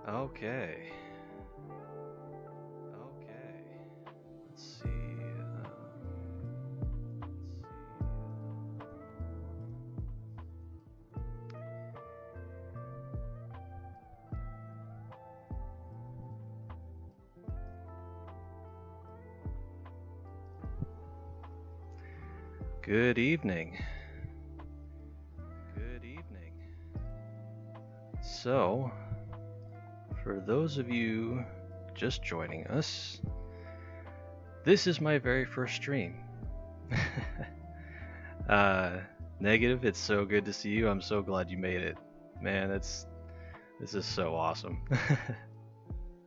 Okay. Okay. Let's see. Good evening. Good evening. So, for those of you just joining us, this is my very first stream. Negative, it's so good to see you. I'm so glad you made it. Man, this is so awesome.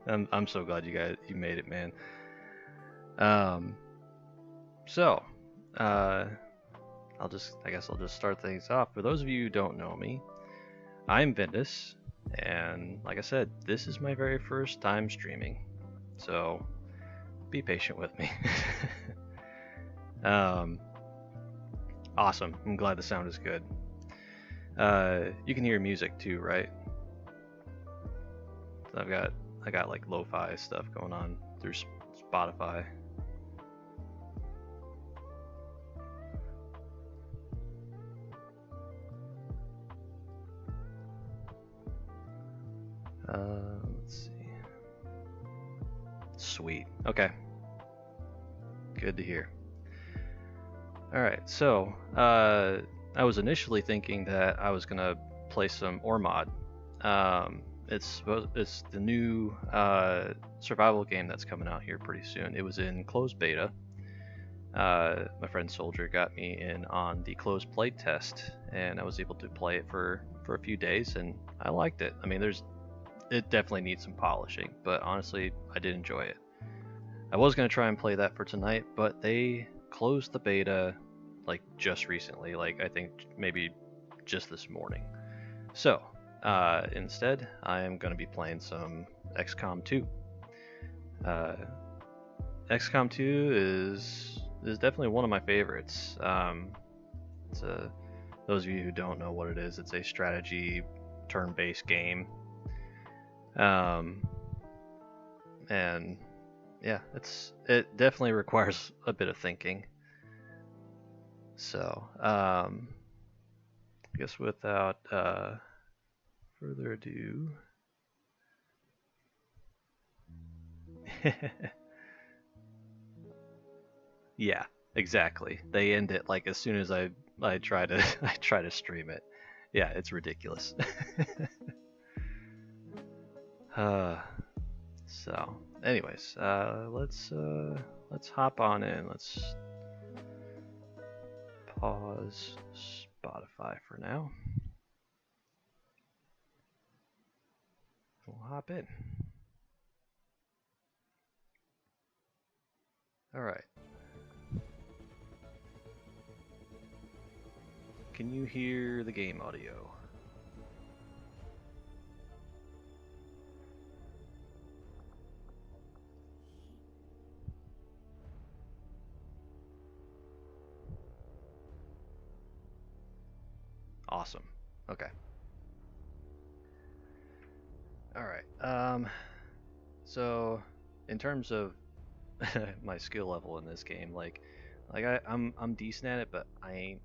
I'm so glad you made it, man. So, I guess I'll just start things off. For those of you who don't know me, I'm Ventus, and like I said, this is my very first time streaming, so be patient with me. Awesome. I'm glad the sound is good. You can hear music too, right? I got like lo-fi stuff going on through Spotify. Let's see. Sweet. Okay. Good to hear. Alright, so I was initially thinking that I was gonna play some Ormod. It's the new survival game that's coming out here pretty soon. It was in closed beta. My friend Soldier got me in on the closed play test, and I was able to play it for a few days, and I liked it. I mean, it definitely needs some polishing, but honestly, I did enjoy it. I was gonna try and play that for tonight, but they closed the beta like just recently, like I think maybe just this morning. So instead, I am gonna be playing some XCOM 2. XCOM 2 is definitely one of my favorites. Those of you who don't know what it is, it's a strategy turn-based game. And yeah, it definitely requires a bit of thinking. So, I guess without further ado, yeah, exactly. They end it like as soon as I try to stream it. Yeah, it's ridiculous. So, anyways, let's hop on in. Let's pause Spotify for now. We'll hop in. All right. Can you hear the game audio? Awesome. Okay. All right. So in terms of my skill level in this game, like I'm decent at it, but I ain't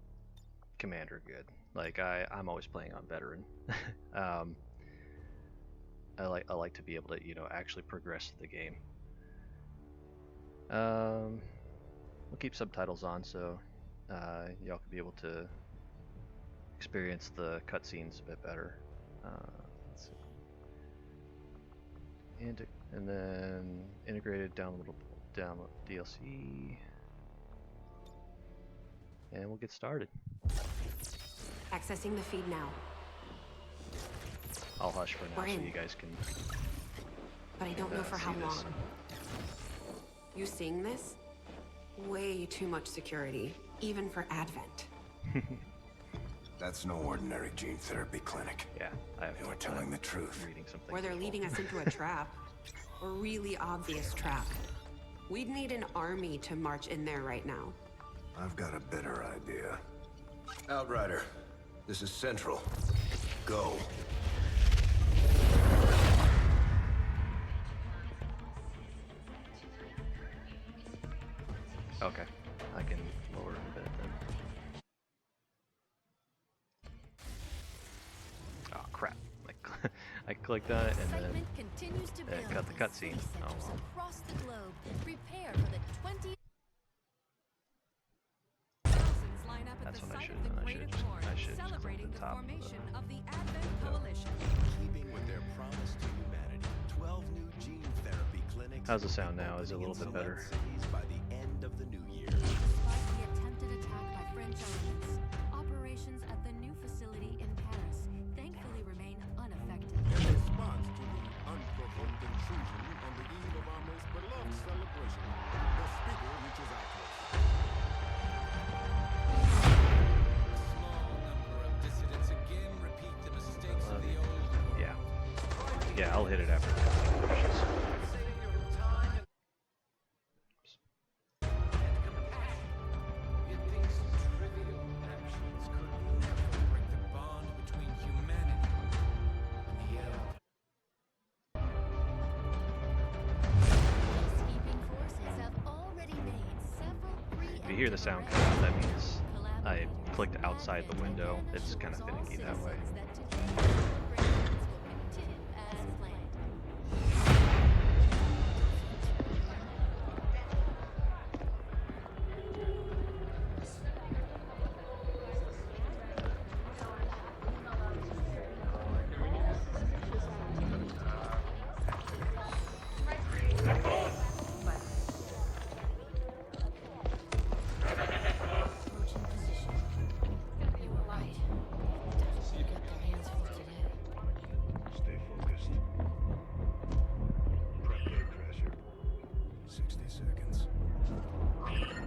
commander good. Like I'm always playing on veteran. I like to be able to actually progress the game. We'll keep subtitles on so y'all can be able to experience the cutscenes a bit better. Let's see. And then integrated download DLC, and we'll get started. Accessing the feed now. I'll hush for now so you guys can. But I don't know for how long. You seeing this? Way too much security, even for Advent. That's no ordinary gene therapy clinic. Yeah, They were telling the truth. Reading something. Or they're leading us into a trap. A really obvious trap. We'd need an army to march in there right now. I've got a better idea. Outrider, this is Central. Go. Okay, I can lower it a bit then. Oh crap! I clicked on it and then it cut the cutscene. Oh well. Across the globe, prepare for the 20 thousands line up at That's the what I site should of the have done. Great I Accord, should just celebrating click the the top formation of of the Advent Coalition. Keeping with their promise to humanity, 12 new gene therapy clinics. How's the sound now? Is it a little bit better? Cities by the end of the new year. Despite the attempted attack by French elements, operations at the new facility in Paris thankfully remain unaffected. In response to the unprovoked intrusion on the eve of our most beloved celebration, the speaker reaches out to us. A small number of dissidents again repeat the mistakes of the old world. Yeah. Yeah, I'll hit it after the cutscene finishes. Yet these trivial actions could never break the bond between humanity and the elder. Peacekeeping forces have already made several If you hear the sound come out, that means I clicked outside the window. It's kind of finicky that way. Stay focused. Prep blood pressure. 60 seconds. Okay,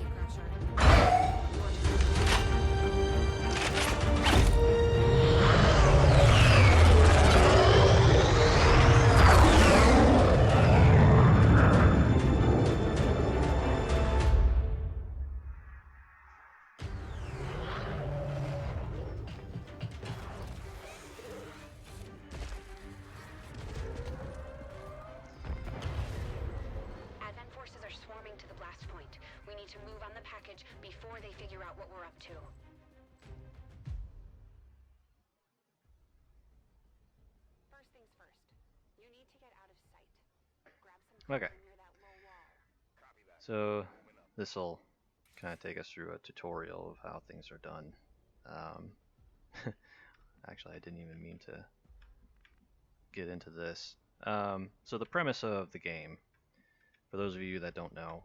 Gatecrasher. Advent forces are swarming to the blast point. We need to move on the package before they figure out what we're up to. First things first. You need to get out of sight. Grab some Okay. cover near that low wall. So this will kind of take us through a tutorial of how things are done. Um, actually, I didn't even mean to get into this. So the premise of the game, for those of you that don't know,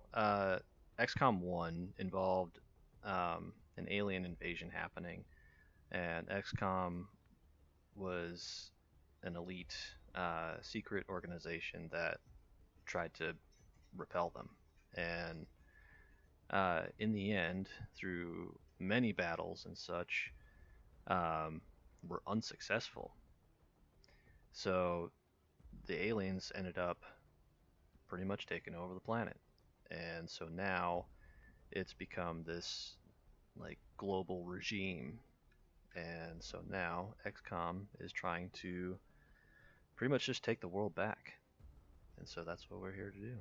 XCOM 1 involved an alien invasion happening, and XCOM was an elite secret organization that tried to repel them. And in the end, through many battles and such, were unsuccessful. So the aliens ended up pretty much taking over the planet. And so now it's become this like global regime. And so now XCOM is trying to pretty much just take the world back. And so that's what we're here to do.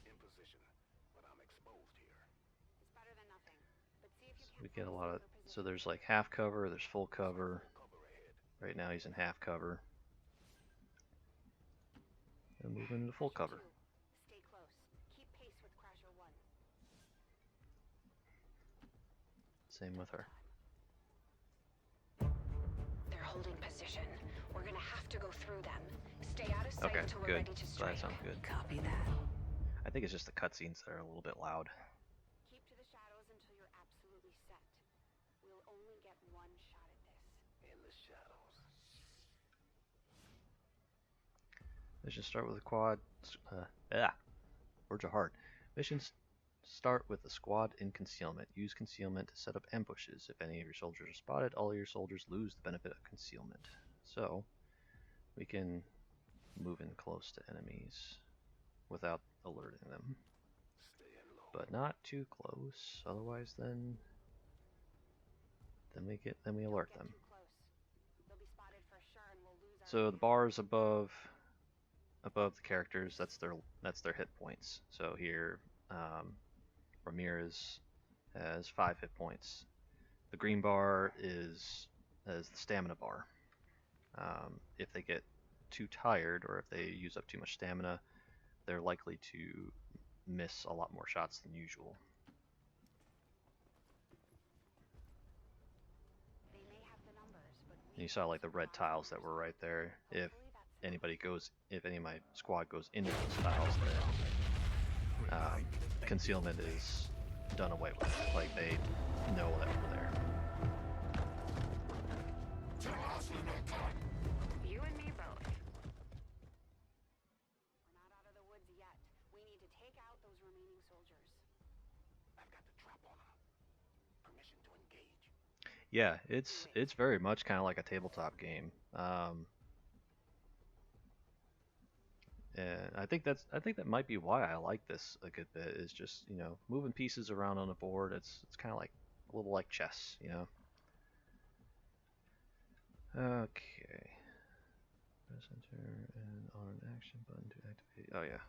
In position, but I'm exposed here. It's better than nothing. But see if you We can get a lot of, so there's like half cover, there's full cover. Right now he's in half cover. And moving into full cover. Stay close. Keep pace with Crasher 1. Same with her. They're holding position. We're gonna have to go through them. Stay out of sight Okay, until we're good. ready to So strike. that sounds good. Copy that. I think it's just the cutscenes that are a little bit loud. Missions start with a quad. Words are hard. Missions start with a squad in concealment. Use concealment to set up ambushes. If any of your soldiers are spotted, all of your soldiers lose the benefit of concealment. So, we can move in close to enemies without alerting them. But not too close, otherwise then we alert them. So the bars above the characters, that's their hit points. So here, Ramirez has 5 hit points. The green bar is the stamina bar. If they get too tired or if they use up too much stamina, they're likely to miss a lot more shots than usual. And you saw like the red tiles that were right there. If any of my squad goes into those tiles, then concealment is done away with. Like they know that we're there. You and me both. We're not out of the woods yet. We need to take out those remaining soldiers. I've got the trap on them. Permission to engage. Yeah, it's very much kind of like a tabletop game. And I think that might be why I like this a good bit, is just, moving pieces around on the board. It's kind of like a little like chess, Okay. Press enter and on an action button to activate. Oh yeah.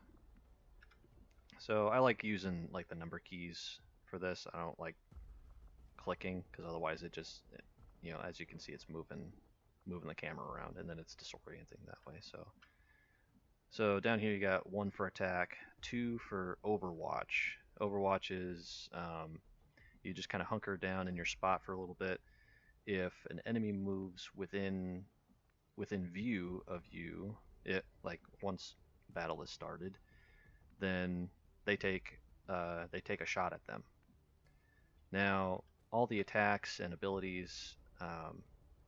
So I like using like the number keys for this. I don't like clicking because otherwise as you can see, it's moving the camera around and then it's disorienting that way. So down here you got 1 for attack, 2 for overwatch. Overwatch is you just kind of hunker down in your spot for a little bit. If an enemy moves within view of you, once battle is started, then they take a shot at them. Now all the attacks and abilities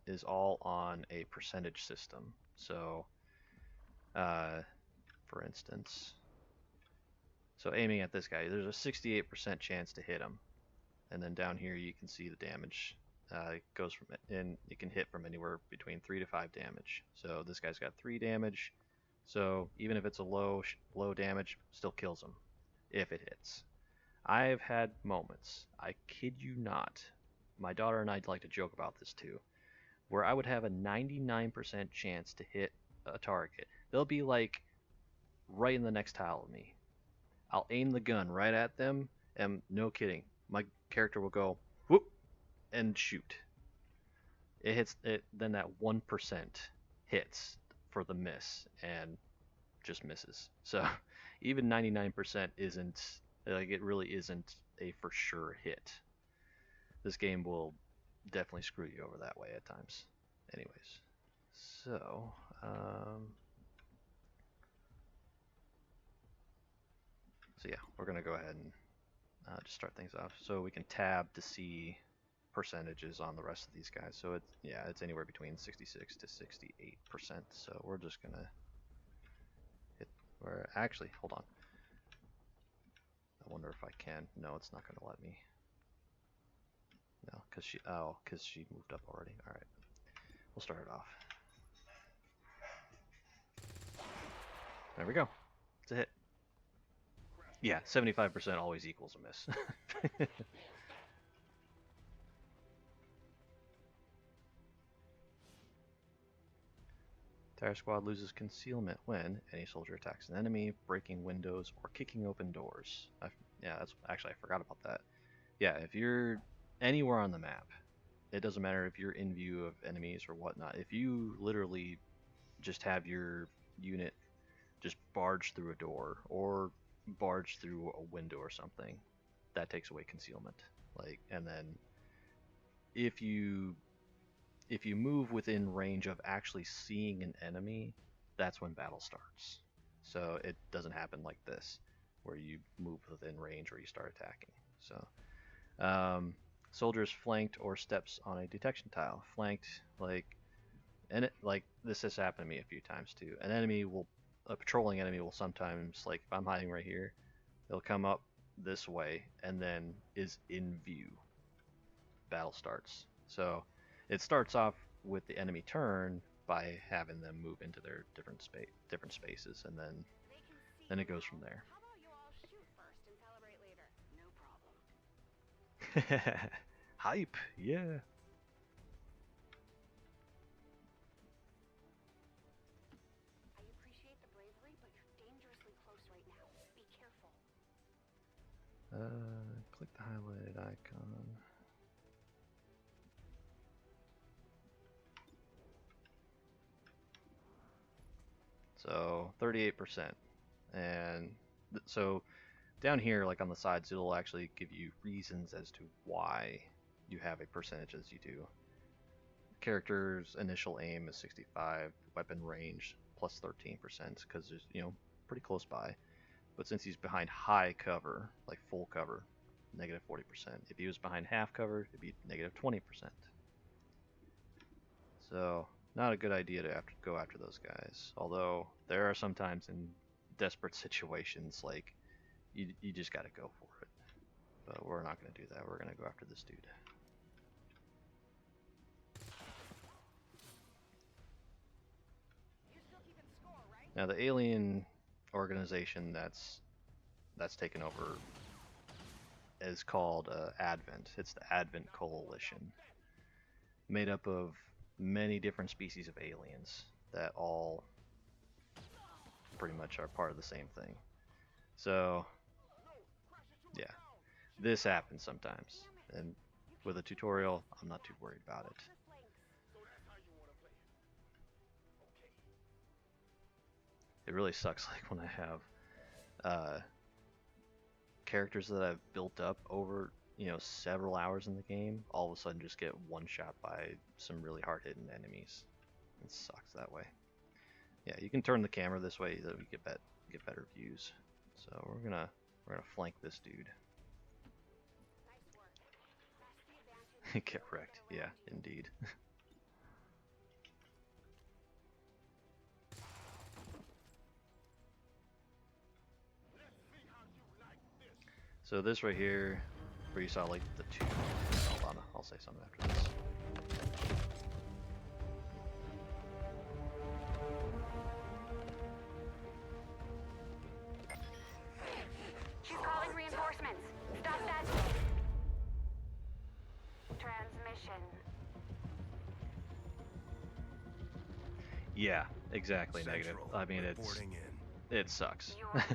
is all on a percentage system. So for instance, aiming at this guy, there's a 68% chance to hit him, and then down here you can see the damage. It goes from, and it can hit from anywhere between 3 to 5 damage. So this guy's got 3 damage. So even if it's a low damage, still kills him if it hits. I've had moments, I kid you not, my daughter and I'd like to joke about this too, where I would have a 99% chance to hit a target. They'll be like right in the next tile of me. I'll aim the gun right at them, and no kidding, my character will go whoop and shoot. It hits it, then that 1% hits for the miss and just misses. So even 99% isn't, like, it really isn't a for sure hit. This game will definitely screw you over that way at times. Anyways, so yeah, we're gonna go ahead and just start things off. So we can tab to see percentages on the rest of these guys. So it's anywhere between 66 to 68%. So we're just gonna hit. Or actually, hold on. I wonder if I can. No, it's not gonna let me. No, because she moved up already. All right, we'll start it off. There we go. It's a hit. Yeah, 75% always equals a miss. Entire squad loses concealment when any soldier attacks an enemy, breaking windows, or kicking open doors. I forgot about that. Yeah, if you're anywhere on the map, it doesn't matter if you're in view of enemies or whatnot. If you literally just have your unit just barge through a door or barge through a window or something, that takes away concealment. And then if you move within range of actually seeing an enemy, that's when battle starts. So it doesn't happen like this, where you move within range or you start attacking. So soldiers flanked or steps on a detection tile. Flanked, this has happened to me a few times too. An enemy will a patrolling enemy will sometimes, like if I'm hiding right here, they'll come up this way and then is in view. Battle starts. So it starts off with the enemy turn by having them move into their different spaces, and then They can see it you goes from now. there. How about you all shoot first and celebrate later? No problem. Hype, yeah. I appreciate the bravery, but you're dangerously close right now. Be careful. Click the highlighted icon. So 38%, and so down here, like on the sides, it'll actually give you reasons as to why you have a percentage as you do. Character's initial aim is 65, weapon range plus 13% because there's, pretty close by. But since he's behind high cover, like full cover, negative 40%. If he was behind half cover, it'd be negative 20%. So not a good idea to have to go after those guys. Although there are sometimes in desperate situations, like you just got to go for it. But we're not going to do that. We're going to go after this dude. You're still keeping score, right? Now the alien organization that's taken over is called Advent. It's the Advent Coalition, made up of many different species of aliens that all pretty much are part of the same thing. So yeah, this happens sometimes, and with a tutorial, I'm not too worried about it. So that's how you want to play it. Okay. It really sucks like when I have characters that I've built up over several hours in the game, all of a sudden just get one shot by some really hard hitting enemies. It sucks that way. Yeah, you can turn the camera this way so we get better views. So we're gonna flank this dude. Nice work. That's the advantage. Get wrecked. Yeah, indeed. So this right here, where you saw like the two. Hold on, I'll say something after this. She's calling reinforcements. Stop that. Transmission. Yeah, exactly. Negative. Central, I mean, reporting in. it sucks. You're late.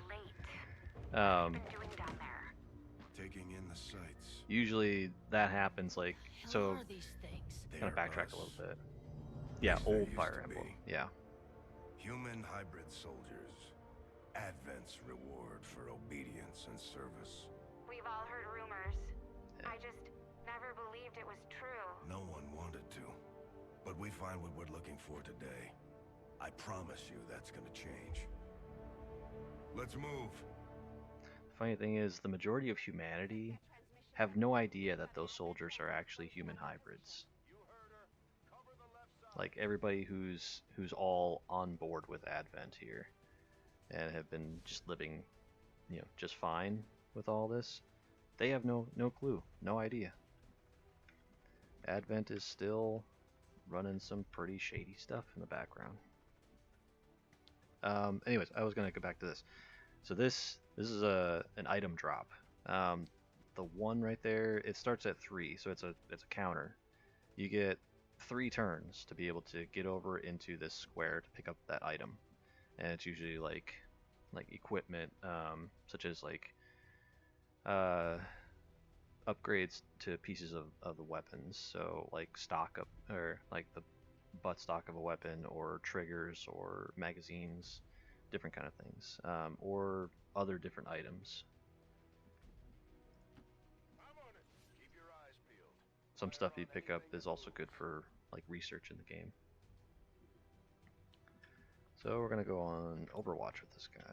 What um, have you been doing down there? Taking in the sights. usually that happens like so. Hell are these things? They Kind of are backtrack us. a little bit. Yeah, As they old used Fire to Emblem. be. Yeah. Human hybrid soldiers. Advent's reward for obedience and service. We've all heard rumors. Yeah. I just never believed it was true. No one wanted to. But we find what we're looking for today. I promise you that's gonna change. Let's move. Funny thing is, the majority of humanity have no idea that those soldiers are actually human hybrids. Like everybody who's all on board with Advent here and have been just living, just fine with all this, they have no clue, no idea. Advent is still running some pretty shady stuff in the background. Anyways, I was gonna go back to this. So this is an item drop. The one right there, it starts at 3, so it's a counter. You get 3 turns to be able to get over into this square to pick up that item, and it's usually like equipment, such as like upgrades to pieces of the weapons. So like stock up, or like the butt stock of a weapon, or triggers, or magazines, different kind of things, or other different items. I'm on it. Keep your eyes peeled. Some stuff you pick up is also good for like research in the game. So we're gonna go on Overwatch with this guy.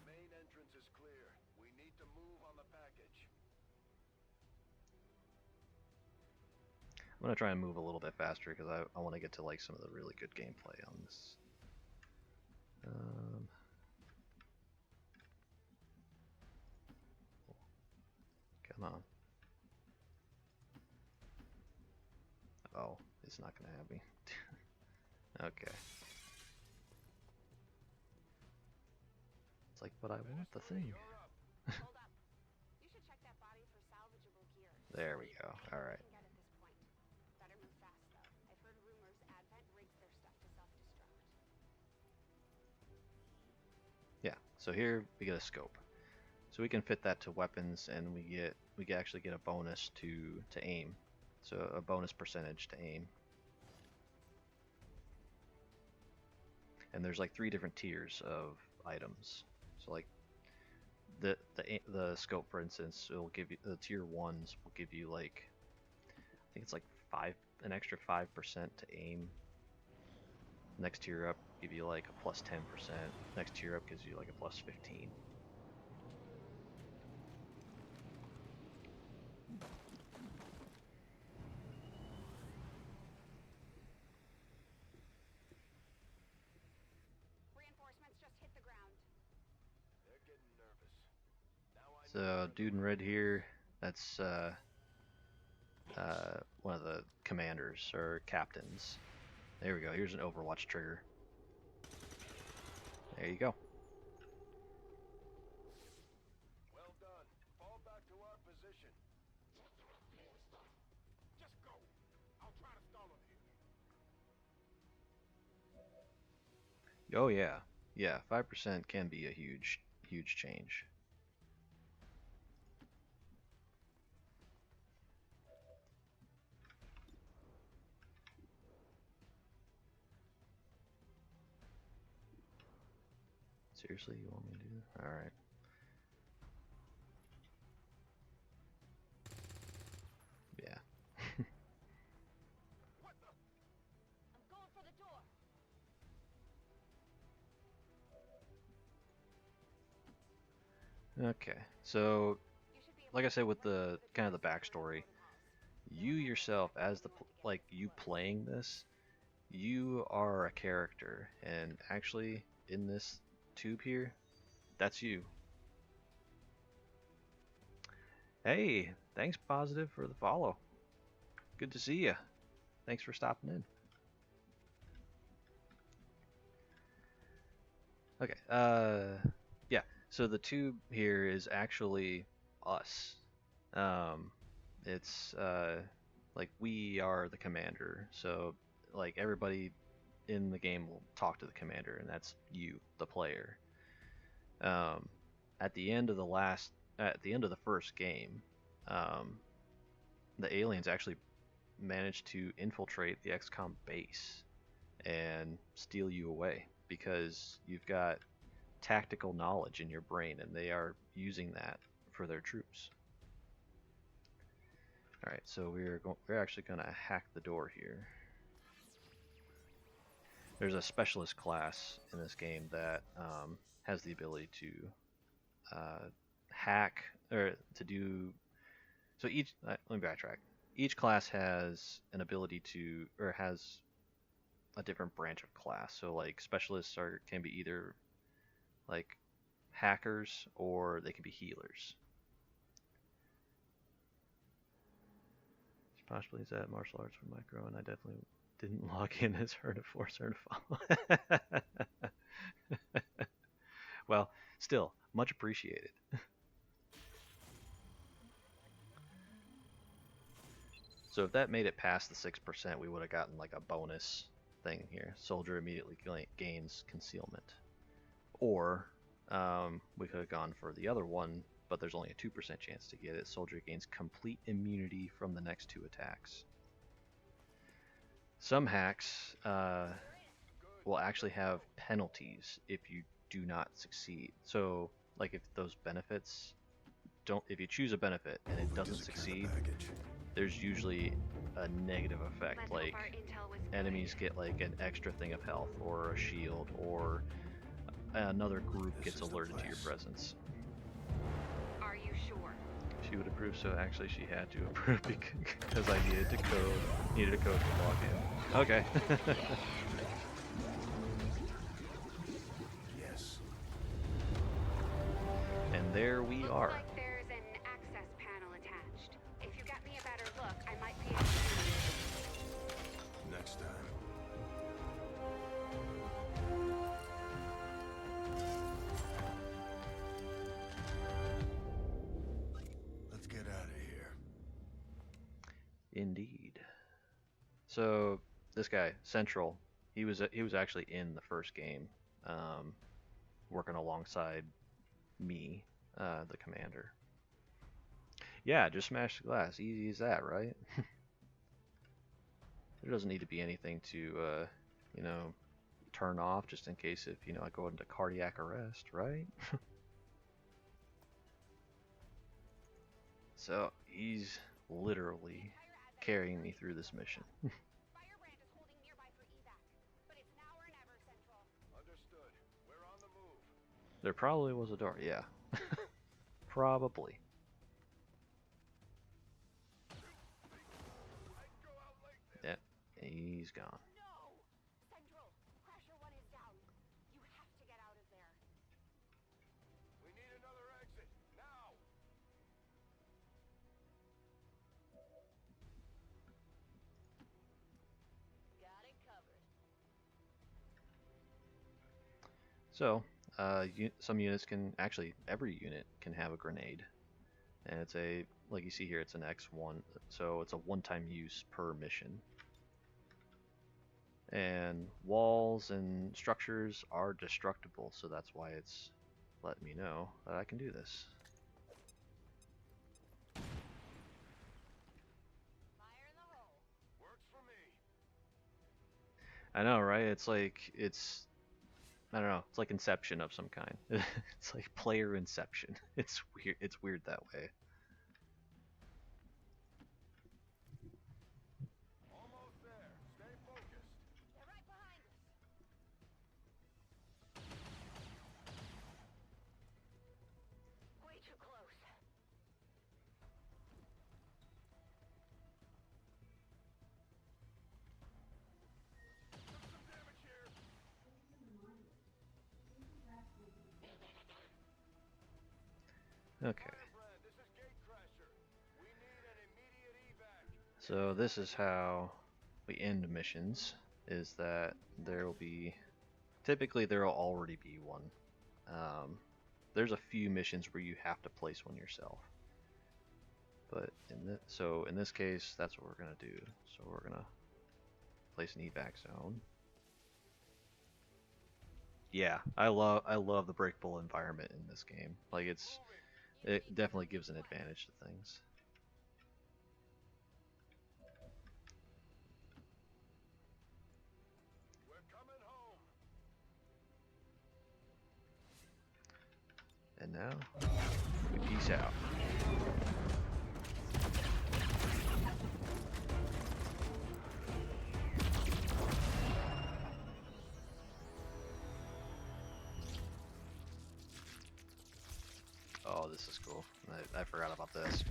Main entrance is clear. We need to move on the package. I'm gonna try and move a little bit faster because I want to get to like some of the really good gameplay on this. It's not gonna have me. Okay. It's like, but I want the thing. Hold up. You should check that body for salvageable gear. There we go. Anything Alright. we can get at this point. Better move fast, though. I've heard rumors Advent rigs their stuff to self-destruct. Yeah, so here we get a scope. So we can fit that to weapons, and we can actually get a bonus to aim. So a bonus percentage to aim. And there's like 3 different tiers of items. So like the scope, for instance, will give you the tier 1s will give you like, I think it's like an extra 5% to aim. Next tier up give you like a plus 10%. Next tier up gives you like a plus 15. Reinforcements just hit the ground. They're getting nervous. Now I know So where dude in red here, that's one of the commanders or captains. There we go. Here's an Overwatch trigger. There you go. Well done. Fall back to our position. Just go. I'll try to stall him here. Oh yeah. Yeah, 5% can be a huge change. Seriously, you want me to do that? Alright. Yeah. I'm going for the door. Okay. So, You should be able like I to said with work the kind of the doors backstory, and halls. you yourself as the like you playing this, you are a character, and actually in this tube here, that's you. Hey, thanks Positive for the follow. Good to see you. Thanks for stopping in. Okay, yeah, so the tube here is actually us. It's like we are the commander, so like everybody in the game will talk to the commander, and that's you, the player. At the end of the first game, the aliens actually managed to infiltrate the XCOM base and steal you away because you've got tactical knowledge in your brain, and they are using that for their troops. All right, so we're actually gonna hack the door here. There's a specialist class in this game that has the ability to hack or to do. So let me backtrack. Each class has an ability to, or has a different branch of class. So like specialists can be either like hackers or they can be healers. Possibly is that martial arts for micro, and I definitely didn't log in as her to force her to follow. Well, still, much appreciated. So if that made it past the 6%, we would have gotten like a bonus thing here. Soldier immediately gains concealment. Or we could have gone for the other one, but there's only a 2% chance to get it. Soldier gains complete immunity from the next 2 attacks. Some hacks will actually have penalties if you do not succeed. So, like if those benefits if you choose a benefit and it doesn't succeed, there's usually a negative effect. Let's like hope our intel was good. enemies get like an extra thing of health or a shield, or another group gets alerted to your presence. Are you sure? She would approve, so actually she had to approve because I needed a code to log in. Okay. Yes. And there we Looks are. like there's an access panel attached. If you got me a better look, I might be able to. Indeed. So this guy Central, he was actually in the first game, working alongside me, the commander. Yeah, just smash the glass. Easy as that, right? There doesn't need to be anything to, you know, turn off just in case if, you know, I go into cardiac arrest, right? So he's literally carrying me through this mission. Firebrand is holding nearby for evac, but it's now or never, Central. Understood. We're on the move. There probably was a door, yeah. Probably. I'd go out like this. Yeah, he's gone. No! Central, Crasher 1 is down. You have to get out of there. We need another exit now. Got it covered. So, some units can, actually, every unit can have a grenade. And it's a, like you see here, it's an X1, so it's a one-time use per mission. And walls and structures are destructible, so that's why it's letting me know that I can do this. Fire in the hole. Works for me. I know, right? It's like, I don't know, it's like Inception of some kind. It's like player Inception. It's weird that way. Almost there. Stay focused. They're right behind us. Way too close. Some damage here. Okay. Firebrand, this is Gatecrasher. We need an immediate evac. So this is how we end missions, is that there will be, typically there will already be one. There's a few missions where you have to place one yourself. But in this case, that's what we're gonna do. So we're gonna place an evac zone. Yeah, I love the breakable environment in this game. Like it definitely gives an advantage to things. We're coming home. And now we peace out. Oh, this is cool. I forgot about this.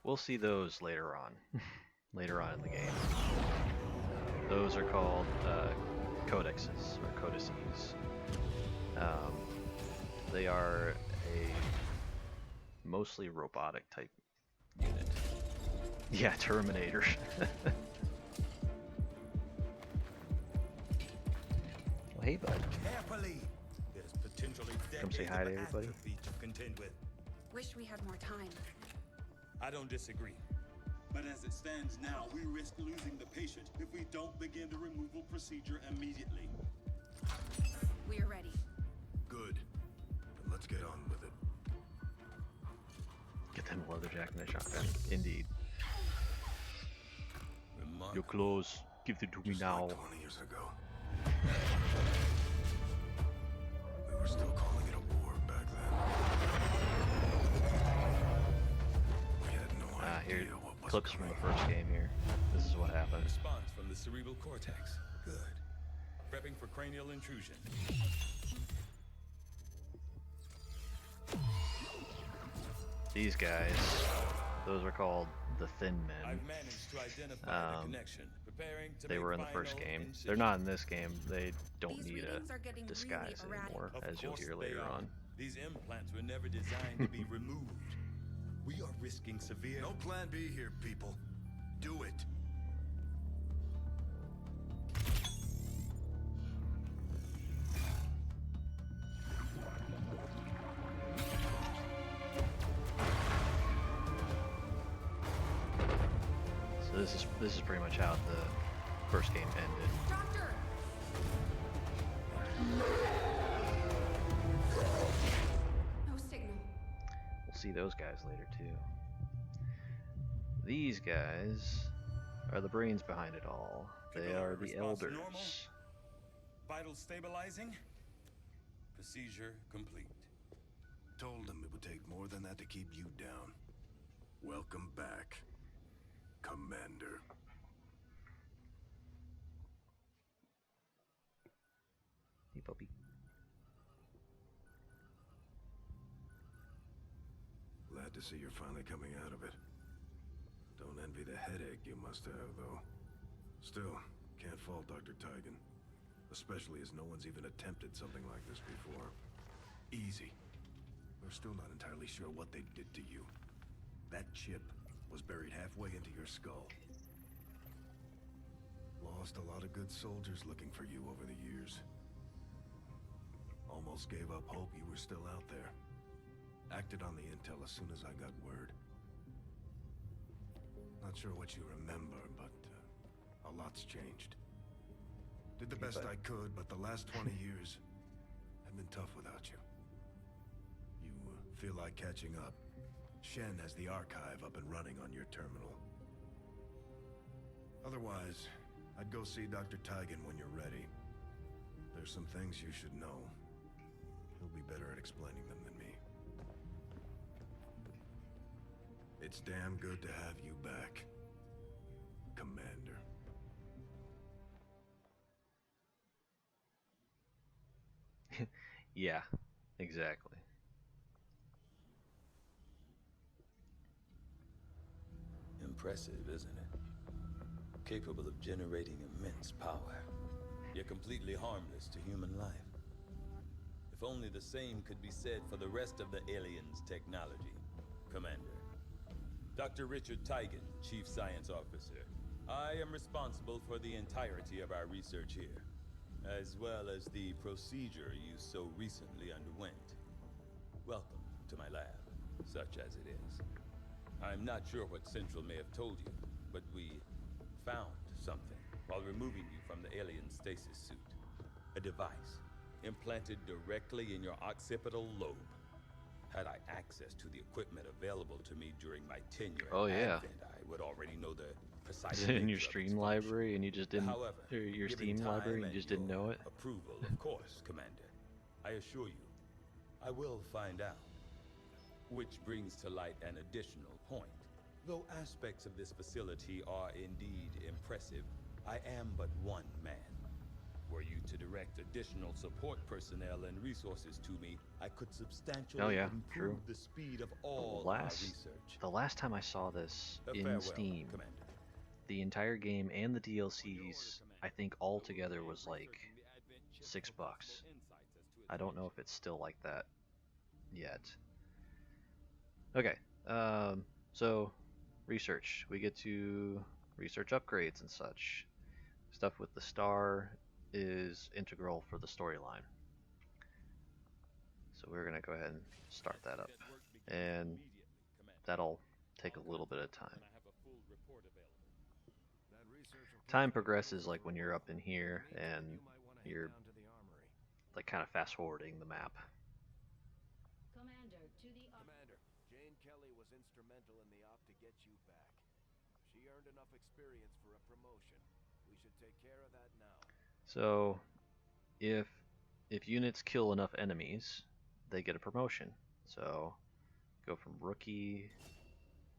We'll see those later on. Later on in the game. Those are called codexes or codices. They are a mostly robotic type unit. Yeah, Terminator. Well, hey, bud. Carefully. There's potentially Come say decades hi of to everybody. atrophy to contend with. Wish we had more time. I don't disagree. But as it stands now, we risk losing the patient if we don't begin the removal procedure immediately. We are ready. Good. Then let's get on with it. Get them leather jacket and a shotgun. Indeed. Remarkable. Your clothes. Give them to me Just now. like 20 years ago. We were still calling it a war back then. We had no Here, idea what was clips from coming. the first game here. This is what happened. Response from the cerebral cortex. Good. Prepping for cranial intrusion. These guys, those are called the Thin Men. I've managed to identify the Um, connection. Preparing to They make were in the first final game. incision. They're not in this game. They don't These need readings are a getting disguise really erratic. anymore, Of as you'll course hear they later are. on. These implants were never designed to be removed. We are risking severe. No plan B here, people. Do it. So this is pretty much how the first game ended. Doctor! No signal. We'll see those guys later too. These guys are the brains behind it all. They People are the response elders. normal? Vital stabilizing. Procedure complete. Told them it would take more than that to keep you down. Welcome back, Commander. Hey, puppy. Glad to see you're finally coming out of it. Don't envy the headache you must have, though. Still, can't fault Dr. Tigan. Especially as no one's even attempted something like this before. Easy. We're still not entirely sure what they did to you. That chip was buried halfway into your skull. Lost a lot of good soldiers looking for you over the years. Almost gave up hope you were still out there. Acted on the intel as soon as I got word. Not sure what you remember, but a lot's changed. Did the best I could, but the last 20 years have been tough without you. You feel like catching up. Shen has the archive up and running on your terminal. Otherwise, I'd go see Dr. Tigan when you're ready. There's some things you should know. He'll be better at explaining them than me. It's damn good to have you back, Commander. Yeah, exactly. Impressive, isn't it? Capable of generating immense power, yet completely harmless to human life. If only the same could be said for the rest of the aliens' technology, Commander. Dr. Richard Tigan, Chief Science Officer. I am responsible for the entirety of our research here, as well as the procedure you so recently underwent. Welcome to my lab, such as it is. I'm not sure what Central may have told you, but we found something while removing you from the alien stasis suit. A device implanted directly in your occipital lobe. Had I access to the equipment available to me during my tenure Oh, at yeah. Advent, I would already know the precise Is it in nature your of its stream function. library and you just didn't, However, or your given Steam library and time you just and didn't know your it? Approval, of course, Commander. I assure you, I will find out. Which brings to light an additional point. Though aspects of this facility are indeed impressive, I am but one man. Were you to direct additional support personnel and resources to me, I could substantially Oh, yeah, improve true. the speed of The all our research. last time I saw this in Farewell, Steam, Commander. the entire game and the DLCs, I think all together was like $6. I don't know if it's still like that yet. Okay, so research. We get to research upgrades and such. Stuff with the star is integral for the storyline. So we're gonna go ahead and start that up, and that'll take a little bit of time. Time progresses like when you're up in here and you're like kind of fast forwarding the map. Commander, to the Commander, Jane Kelly was instrumental in the op to get you back. She earned enough experience for a promotion. We should take care of that now. So if units kill enough enemies, they get a promotion. So go from rookie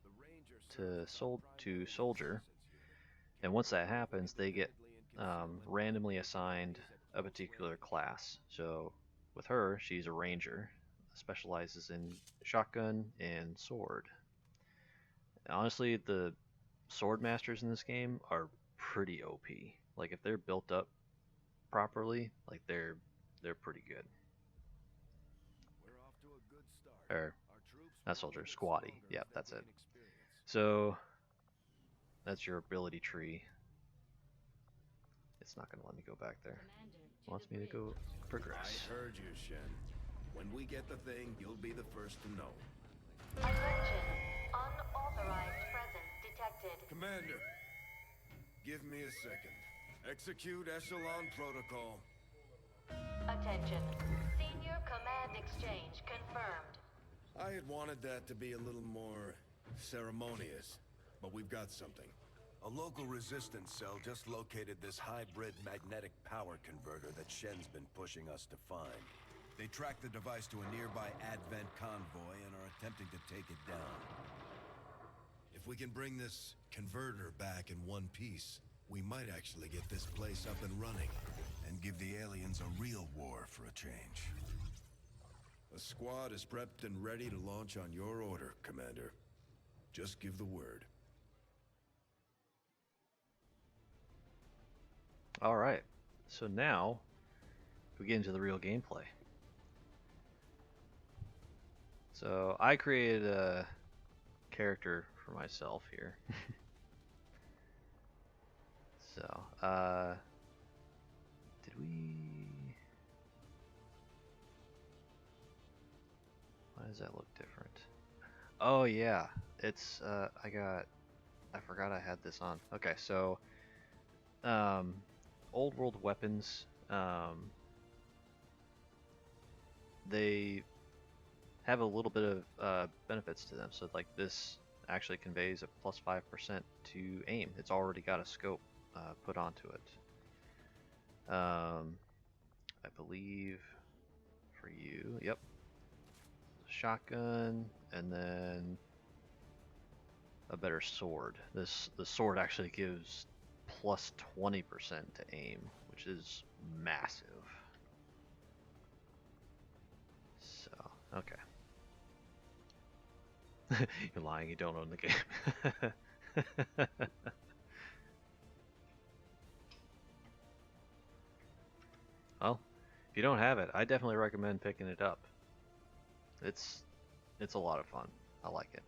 The Ranger to soldier, and once that happens, they get randomly assigned a particular class. So with her, she's a ranger, specializes in shotgun and sword. Honestly, the sword masters in this game are pretty OP. Like if they're built up properly, like they're pretty good. We're off to a good start. Or Our troops not will soldier, live squatty. longer Yep, as they that's it. gain experience. So That's your ability tree. It's not gonna let me go back there. It wants me to go progress. I heard you, Shen. When we get the thing, you'll be the first to know. Attention. Unauthorized presence detected. Commander, give me a second. Execute Echelon Protocol. Attention. Senior command exchange confirmed. I had wanted that to be a little more ceremonious, but we've got something. A local resistance cell just located this hybrid magnetic power converter that Shen's been pushing us to find. They tracked the device to a nearby Advent convoy and are attempting to take it down. If we can bring this converter back in one piece, we might actually get this place up and running and give the aliens a real war for a change. The squad is prepped and ready to launch on your order, Commander. Just give the word. Alright, so now we get into the real gameplay. So I created a character for myself here. So, did we... Why does that look different? Oh yeah, it's, I forgot I had this on. Okay, so, old world weapons, they have a little bit of benefits to them. So like this actually conveys a plus 5% to aim. It's already got a scope put onto it. I believe for you, yep, shotgun, and then a better sword. The sword actually gives plus 20% to aim, which is massive. So, okay. You're lying, you don't own the game. Well, if you don't have it, I definitely recommend picking it up. It's a lot of fun. I like it.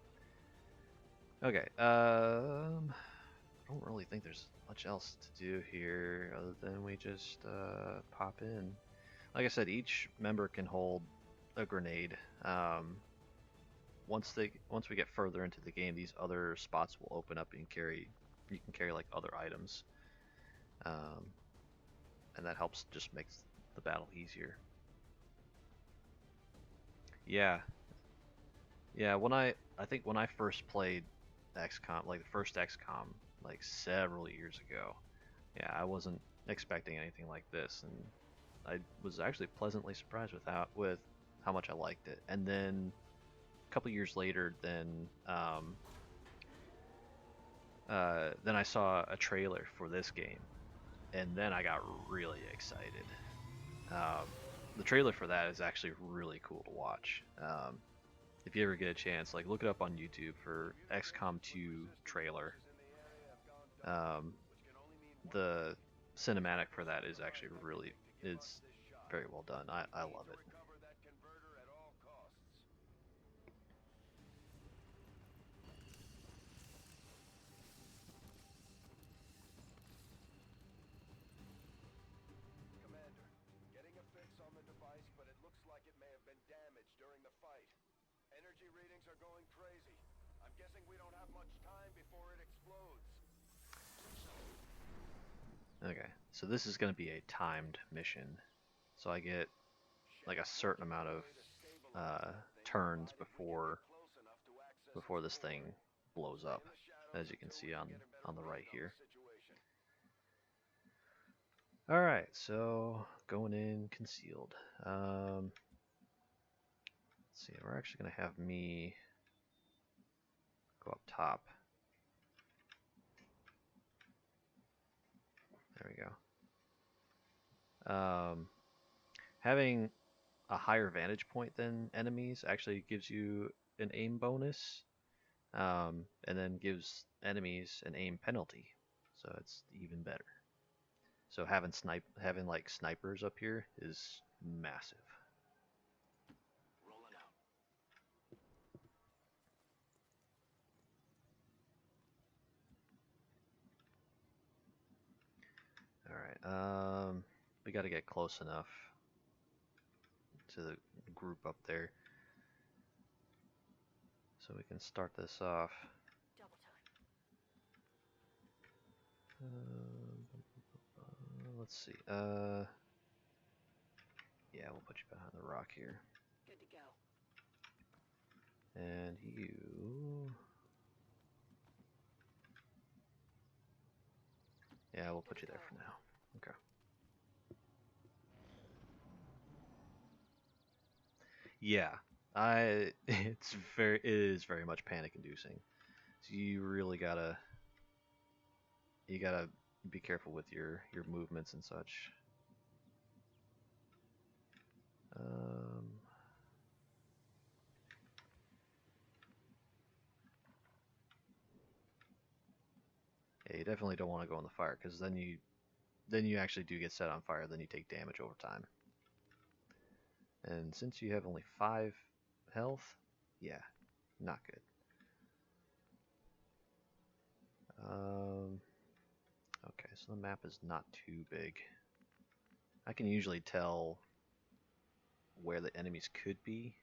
Okay, I don't really think there's much else to do here other than we just pop in. Like I said, each member can hold a grenade. Once we get further into the game, these other spots will open up and you can carry like other items, and that helps just makes the battle easier. Yeah, I think when I first played XCOM, like the first XCOM, like several years ago, yeah, I wasn't expecting anything like this, and I was actually pleasantly surprised with how much I liked it. And then a couple years later, then I saw a trailer for this game, and then I got really excited. The trailer for that is actually really cool to watch. If you ever get a chance, like look it up on YouTube for XCOM 2 trailer. The cinematic for that is actually it's very well done. I love it. Energy readings are going crazy. I'm guessing we don't have much time before it explodes. Okay, so this is going to be a timed mission. So I get like a certain amount of turns before this thing blows up, as you can see on the right here. All right, so going in concealed. Let's see, we're actually going to have me go up top. There we go. Having a higher vantage point than enemies actually gives you an aim bonus, and then gives enemies an aim penalty, so it's even better. So having like snipers up here is massive. We got to get close enough to the group up there so we can start this off. Double time. Let's see. Yeah, we'll put you behind the rock here. Good to go. And you... Yeah, we'll put you there for now. Okay. Yeah, it is very much panic inducing. So you really gotta be careful with your movements and such. Yeah, you definitely don't want to go in the fire because then you actually do get set on fire. Then you take damage over time. And since you have only 5 health, yeah, not good. Okay, so the map is not too big. I can usually tell where the enemies could be.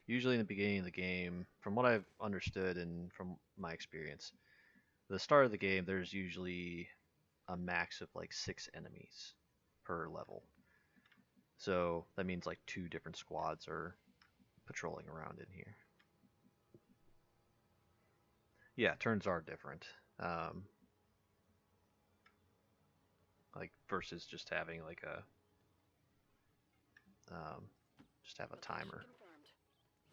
Usually in the beginning of the game, from what I've understood and from my experience, the start of the game, there's usually a max of like 6 enemies per level. So that means like 2 different squads are patrolling around in here. Yeah, turns are different. Like versus just having like a just have a timer,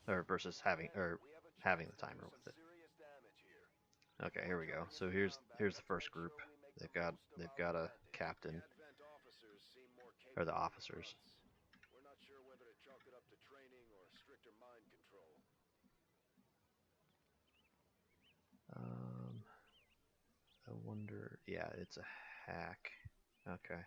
or versus having the timer with it. Okay, here we go. So here's the first group. They've got a captain, or the officers. We're not sure whether to chalk it up to training or stricter mind control. I wonder. Yeah, it's a hack. Okay.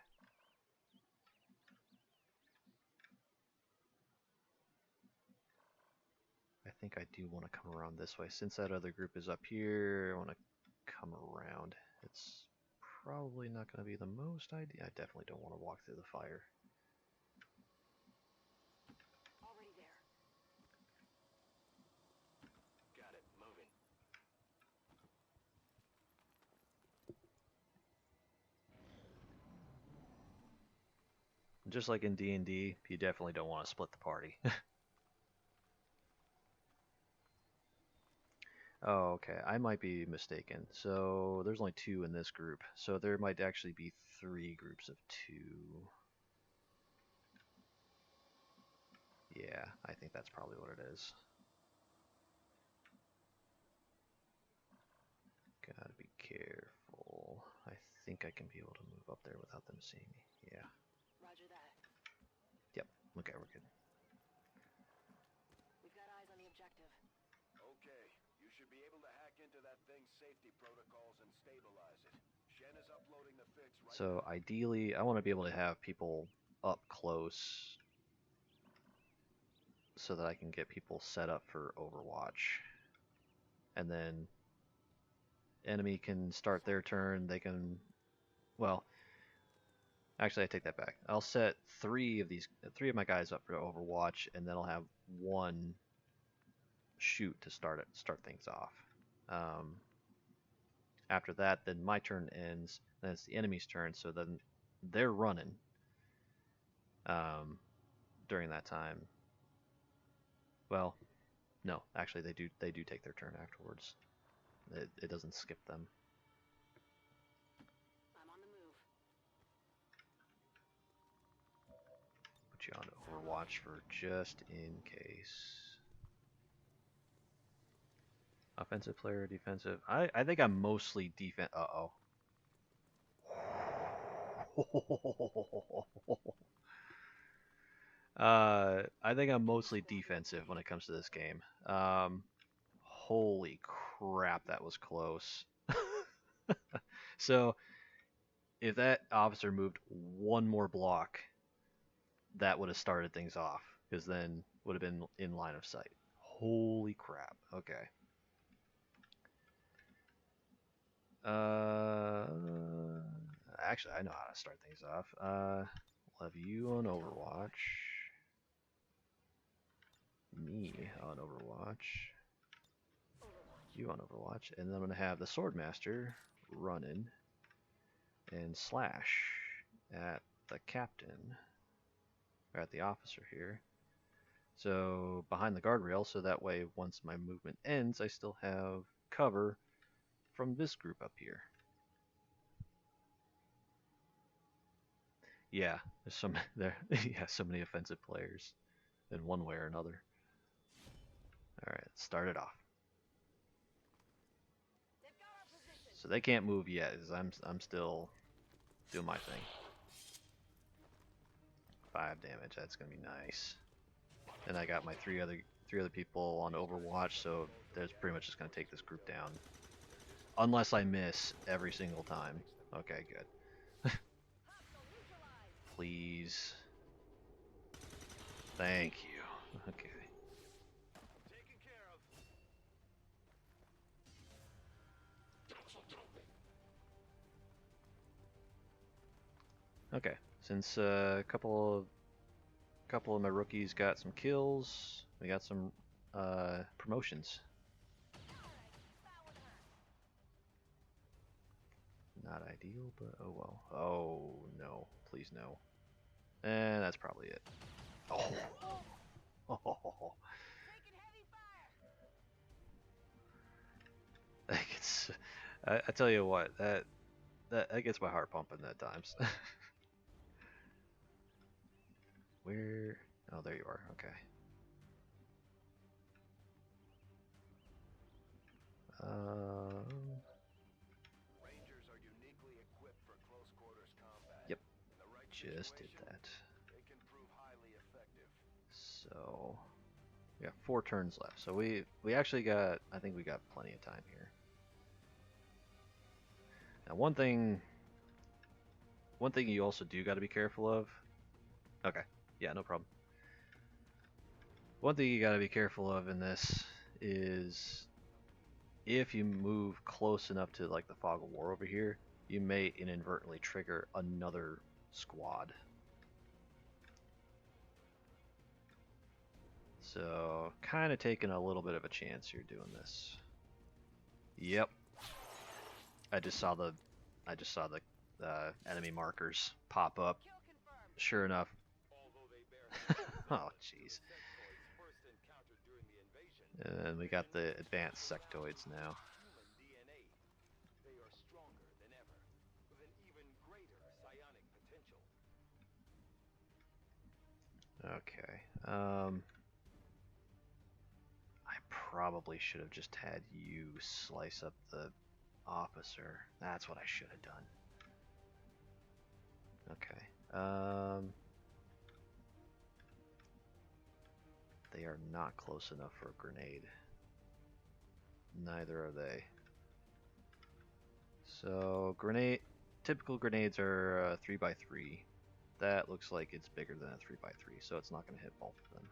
I think I do want to come around this way. Since that other group is up here, I want to come around. It's probably not going to be the most ideal. I definitely don't want to walk through the fire. Already there. Got it. Moving. Just like in D&D, you definitely don't want to split the party. Oh, okay. I might be mistaken. So there's only 2 in this group. So there might actually be 3 groups of 2. Yeah, I think that's probably what it is. Gotta be careful. I think I can be able to move up there without them seeing me. Yeah. Roger that. Yep. Okay, we're good. We've got eyes on the objective. Okay, you should be able to hack into that thing's safety protocols and stabilize it. Shen is uploading the fix right So ideally, I want to be able to have people up close so that I can get people set up for Overwatch. And then enemy can start their turn. They can, well, actually I take that back. I'll set 3 of my guys up for Overwatch, and then I'll have 1 shoot to start things off. After that, then my turn ends. Then it's the enemy's turn, so then they're running during that time. Well, no, actually they do take their turn afterwards. It doesn't skip them. I'm on the move. Put you on Overwatch for just in case. Offensive player, defensive. I think I'm mostly defense. Uh-oh. I think I'm mostly defensive when it comes to this game. Holy crap, that was close. So, if that officer moved 1 more block, that would have started things off, because then would have been in line of sight. Holy crap. Okay. Uh, Actually, I know how to start things off. We'll have you on Overwatch. Me on Overwatch. You on Overwatch. And then I'm going to have the Swordmaster running and slash at the captain, or at the officer here. So behind the guardrail, so that way once my movement ends, I still have cover from this group up here. Yeah, there's some there. Yeah, so many offensive players in one way or another. All right, let's start it off. So they can't move yet, as I'm still doing my thing. 5 damage. That's gonna be nice. And I got my three other people on Overwatch, so there's pretty much just gonna take this group down, unless I miss every single time. Okay, good. Please. Thank you. Okay. Okay. Since a couple of my rookies got some kills, we got some promotions. Not ideal, but oh well. Oh no, please no. And that's probably it. Oh. Oh. I tell you what, that gets my heart pumping at times. Where? Oh, there you are. Okay. Rangers are uniquely equipped for close quarters combat. Yep. In the right Just did situation, that. they can prove highly effective. So we got 4 turns left. So we actually got, I think we got plenty of time here. Now one thing you also do got to be careful of. Okay. Yeah, no problem. One thing you got to be careful of in this is if you move close enough to like the fog of war over here, you may inadvertently trigger another squad. So kind of taking a little bit of a chance here doing this. Yep. I just saw the enemy markers pop up. Sure enough. Oh jeez. And we got the advanced sectoids now. Okay. I probably should have just had you slice up the officer. That's what I should have done. Okay. They are not close enough for a grenade. Neither are they. So typical grenades are 3x3. That looks like it's bigger than a 3x3, so it's not going to hit both of them.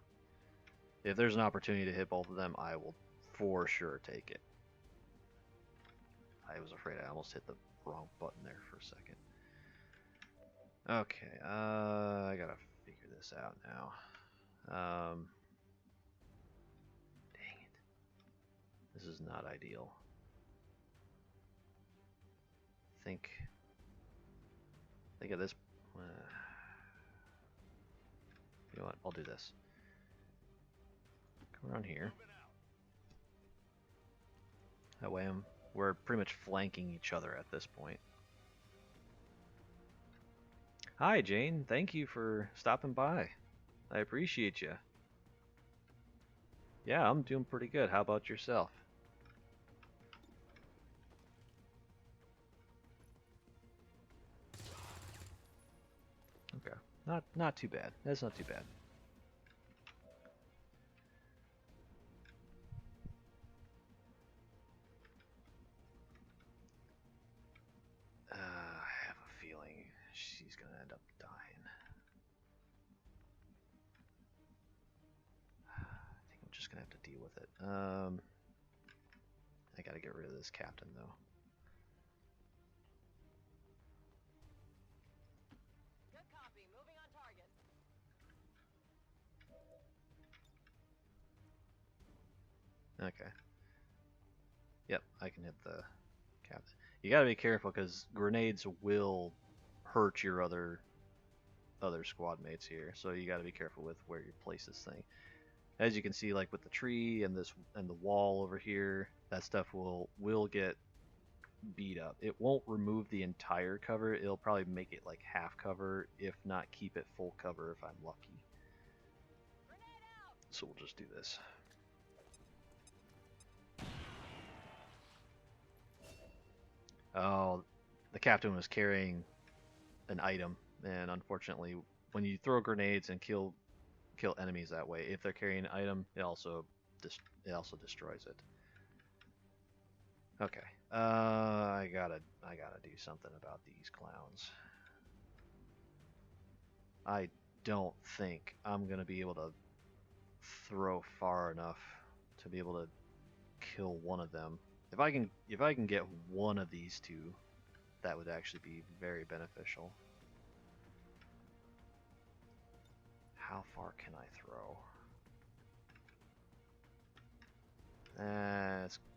If there's an opportunity to hit both of them, I will for sure take it. I was afraid I almost hit the wrong button there for a second. Okay, I gotta figure this out now. Dang it. This is not ideal. Think of this. You know what? I'll do this. Come around here. That way we're pretty much flanking each other at this point. Hi, Jane. Thank you for stopping by. I appreciate you. Yeah, I'm doing pretty good. How about yourself? Okay. Not too bad. That's not too bad. I have a feeling she's gonna end up dying. I think I'm just gonna have to deal with it. I gotta get rid of this captain though. Okay. Yep, I can hit the captain. You gotta be careful because grenades will hurt your other squad mates here, so you gotta be careful with where you place this thing. As you can see, like with the tree and the wall over here, that stuff will get beat up. It won't remove the entire cover. It'll probably make it like half cover, if not keep it full cover if I'm lucky. So we'll just do this. Oh, the captain was carrying an item, and unfortunately, when you throw grenades and kill enemies that way, if they're carrying an item, it also destroys it. Okay, I gotta do something about these clowns. I don't think I'm gonna be able to throw far enough to be able to kill one of them. If I can get one of these two, that would actually be very beneficial. How far can I throw?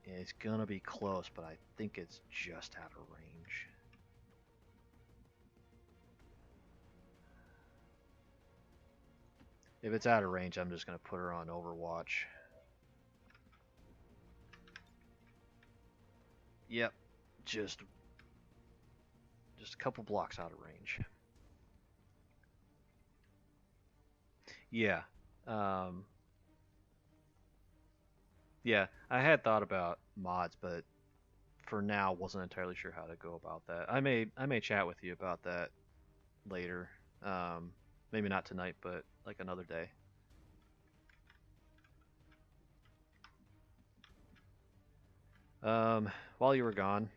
It's gonna be close, but I think it's just out of range. If it's out of range, I'm just gonna put her on Overwatch. Yep, just a couple blocks out of range. Yeah. Yeah, I had thought about mods, but for now wasn't entirely sure how to go about that. I may chat with you about that later. Maybe not tonight, but like another day. While you were gone,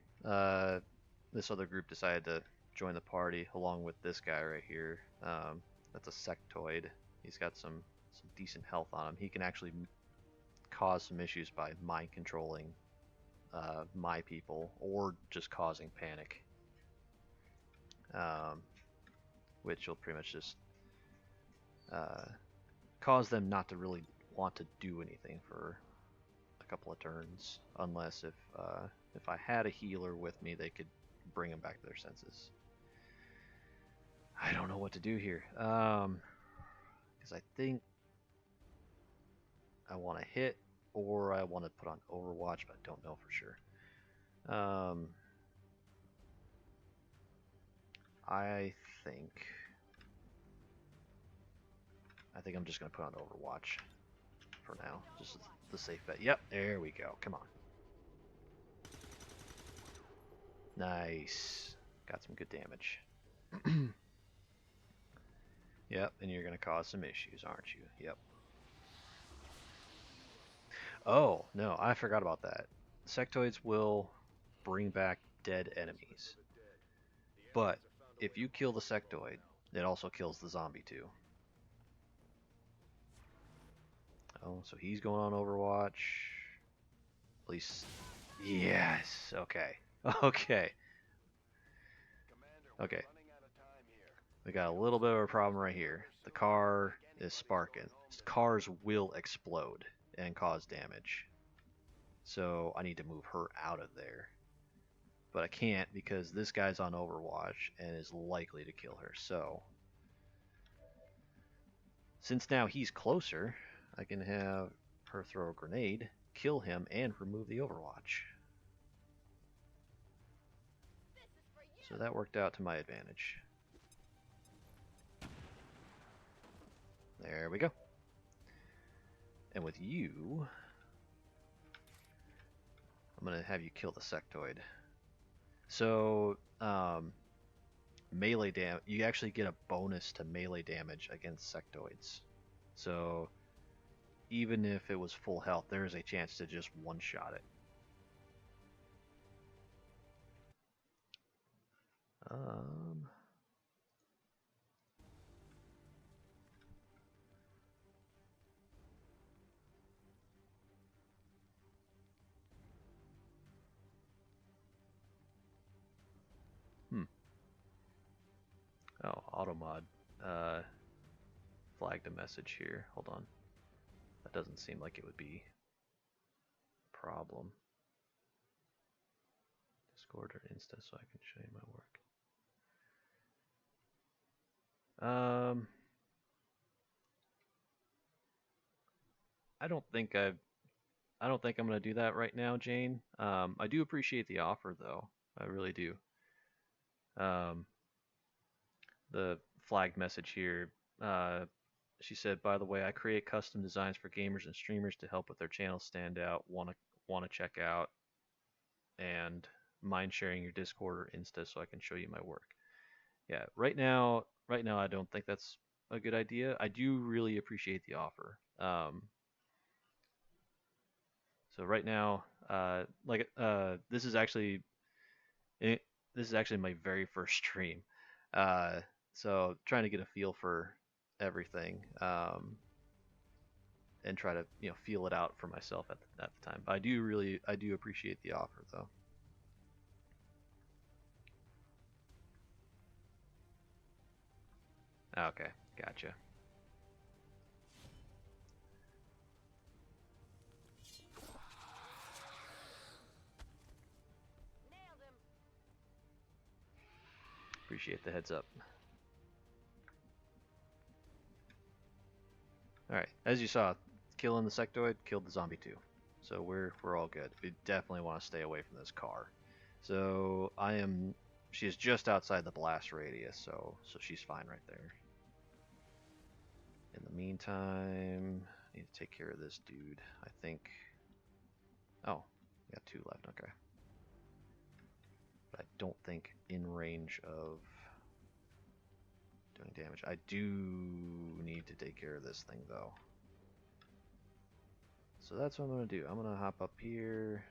this other group decided to join the party along with this guy right here. That's a sectoid. He's got some decent health on him. He can actually cause some issues by mind controlling my people or just causing panic, which will pretty much just cause them not to really want to do anything for a couple of turns, unless if I had a healer with me, they could bring them back to their senses. I don't know what to do here, because I think I want to hit or I want to put on Overwatch, but I don't know for sure. I think I'm just going to put on Overwatch for now. Just the safe bet. Yep, there we go. Come on. Nice. Got some good damage. Yep, and you're going to cause some issues, aren't you? Yep. Oh, no, I forgot about that. Sectoids will bring back dead enemies. But if you kill the sectoid, it also kills the zombie too. Oh, so he's going on Overwatch. At least, yes. Okay. Okay. Okay. We got a little bit of a problem right here. The car is sparking. Cars will explode and cause damage. So I need to move her out of there. But I can't because this guy's on Overwatch and is likely to kill her. So since now he's closer, I can have her throw a grenade, kill him, and remove the Overwatch. So that worked out to my advantage. There we go. And with you, I'm going to have you kill the sectoid. So, melee damage, you actually get a bonus to melee damage against sectoids. So, even if it was full health, there is a chance to just one-shot it. Oh, automod flagged a message here. Hold on. That doesn't seem like it would be problem. Discord or Insta so I can show you my work. I don't think I'm gonna do that right now, Jane. I do appreciate the offer though. I really do. Um, the flagged message here. She said, by the way, I create custom designs for gamers and streamers to help with their channels stand out. Wanna check out and mind sharing your Discord or Insta so I can show you my work. Yeah, right now I don't think that's a good idea. I do really appreciate the offer. So right now, this is actually my very first stream. Uh, so trying to get a feel for everything, and try to feel it out for myself at the time. But I do appreciate the offer though. Okay, gotcha. Appreciate the heads up. Alright, as you saw, killing the sectoid killed the zombie too. So we're all good. We definitely want to stay away from this car. So she is just outside the blast radius, so she's fine right there. In the meantime, I need to take care of this dude. I think. Oh, we got 2 left. Okay. But I don't think in range of doing damage. I do need to take care of this thing though. So that's what I'm gonna do. I'm gonna hop up here,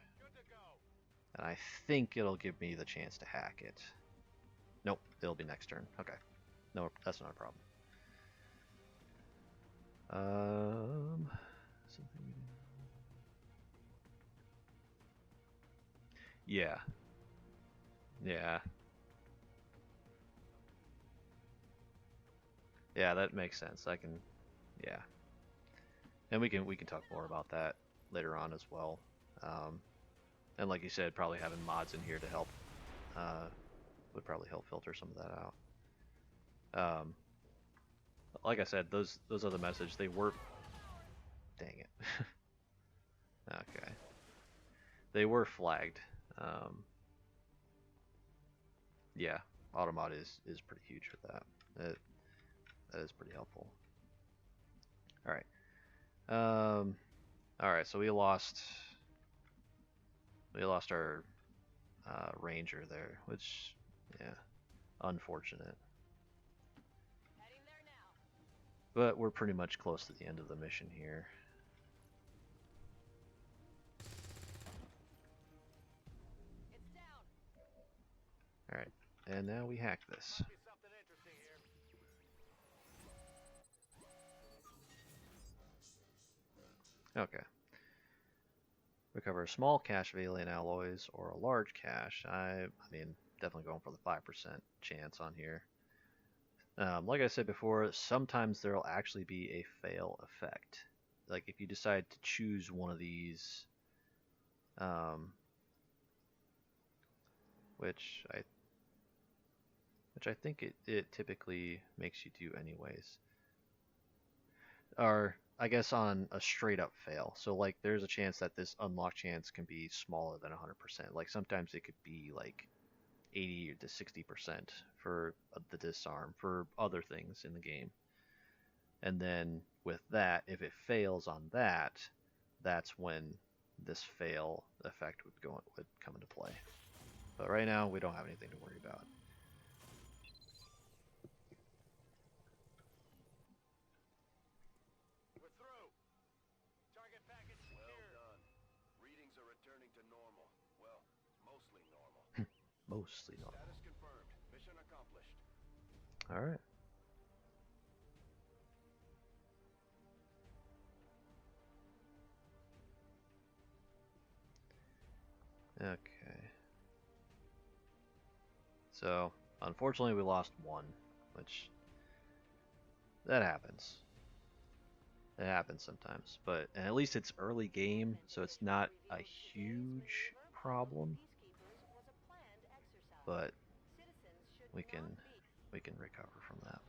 and I think it'll give me the chance to hack it. Nope, it'll be next turn. Okay, no, that's not a problem. Something. Yeah. Yeah. Yeah, that makes sense. I can. Yeah. And we can talk more about that later on as well. And like you said, probably having mods in here to help would probably help filter some of that out. Like I said, those other messages, they were. Dang it. Okay. They were flagged. Yeah, Automod is pretty huge for that. That is pretty helpful. All right. All right. So we lost our ranger there, which yeah, unfortunate. But we're pretty much close to the end of the mission here. All right, and now we hack this. Okay. Recover a small cache of alien alloys or a large cache. I mean, definitely going for the 5% chance on here. Like I said before, sometimes there will actually be a fail effect. Like if you decide to choose one of these, which I think it typically makes you do anyways. Or I guess on a straight up fail. So like there's a chance that this unlock chance can be smaller than 100%. Like sometimes it could be like 80 to 60% for the disarm for other things in the game. And then with that, if it fails on that, that's when this fail effect would come into play. But right now we don't have anything to worry about. We're through. Target package secured. Well done. Readings are returning to normal. Well, mostly normal. Mostly normal. Status confirmed. Mission accomplished. All right. Okay. So, unfortunately, we lost one, which that happens. It happens sometimes, but and at least it's early game, so it's not a huge problem. But we can recover from that.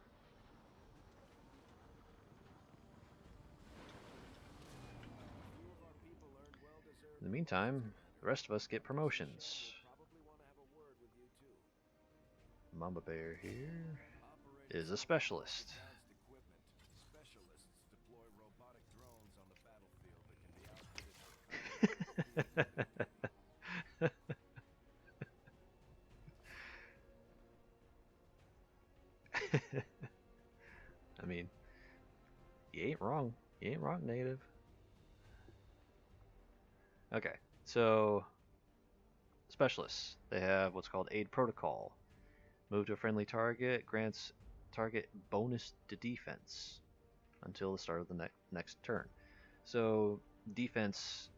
In the meantime, the rest of us get promotions. Mamba Bear here is a specialist. I mean, you ain't wrong. You ain't wrong, Native. Okay, so specialists. They have what's called Aid Protocol. Move to a friendly target, grants target bonus to defense until the start of the next turn. So defense,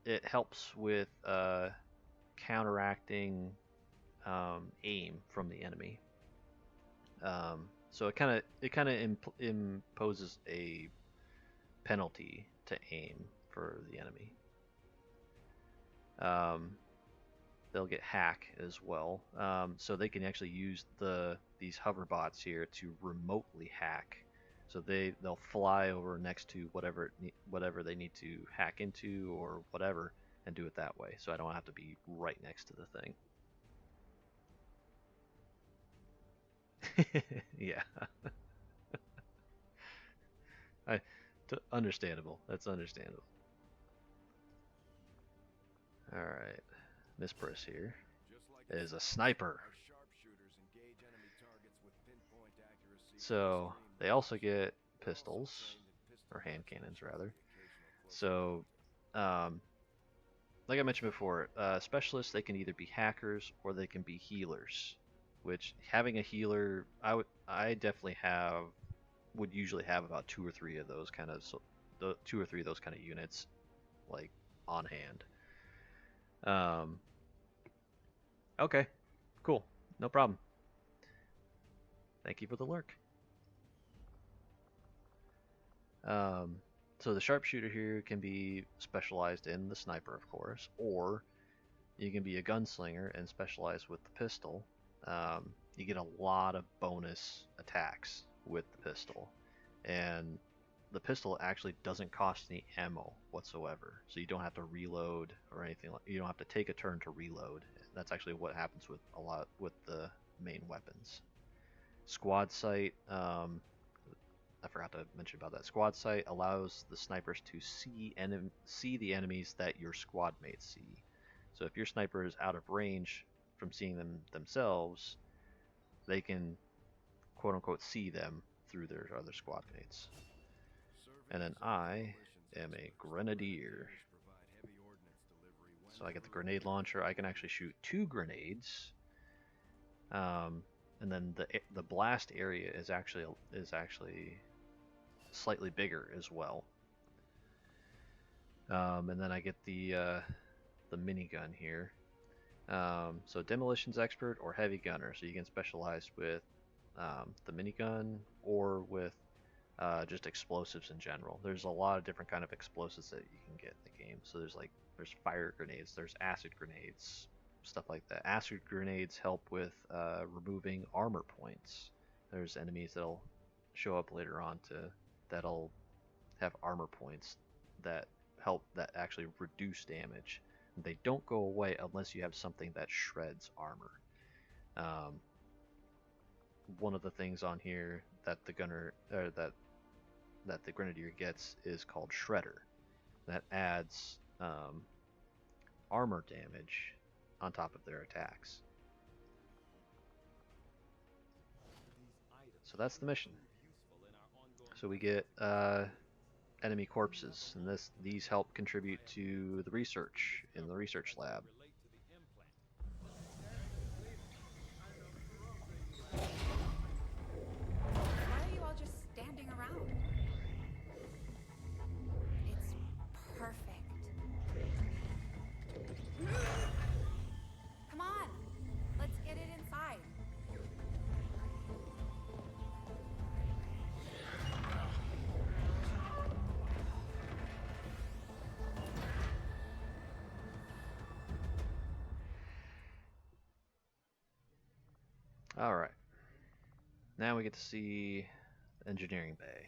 it helps with counteracting aim from the enemy. So it kind of imposes a penalty to aim for the enemy. They'll get hack as well, so they can actually use these hover bots here to remotely hack. So they'll fly over next to whatever they need to hack into or whatever, and do it that way. So I don't have to be right next to the thing. Yeah. Understandable. That's understandable. All right, Miss Briss here is a sniper. So they also get pistols, or hand cannons rather. So, like I mentioned before, specialists, they can either be hackers or they can be healers. Which, having a healer, I definitely would usually have about two or three of those kind of units, like, on hand. Okay, cool, no problem. Thank you for the lurk. So the sharpshooter here can be specialized in the sniper, of course, or you can be a gunslinger and specialize with the pistol. You get a lot of bonus attacks with the pistol, and the pistol actually doesn't cost any ammo whatsoever, so you don't have to reload or anything. You don't have to take a turn to reload. That's actually what happens with a lot with the main weapons. Squad sight, I forgot to mention about that. Squad sight allows the snipers to see the enemies that your squad mates see. So if your sniper is out of range from seeing them themselves, they can quote unquote see them through their other squad mates. And then I am a grenadier. So I get the grenade launcher. I can actually shoot 2 grenades. And then the blast area is actually slightly bigger as well. And then I get the minigun here. So demolitions expert or heavy gunner. So you can specialize with the minigun or with just explosives in general. There's a lot of different kind of explosives that you can get in the game. So there's fire grenades, there's acid grenades, stuff like that. Acid grenades help with removing armor points. There's enemies that'll show up later on that'll have armor points that actually reduce damage. They don't go away unless you have something that shreds armor. One of the things on here that the gunner or that the grenadier gets is called Shredder. That adds armor damage on top of their attacks. So that's the mission. So we get enemy corpses, and these help contribute to the research in the research lab. Why are you all just standing around? It's perfect. Come on, let's get it inside. All right. Now we get to see the engineering bay.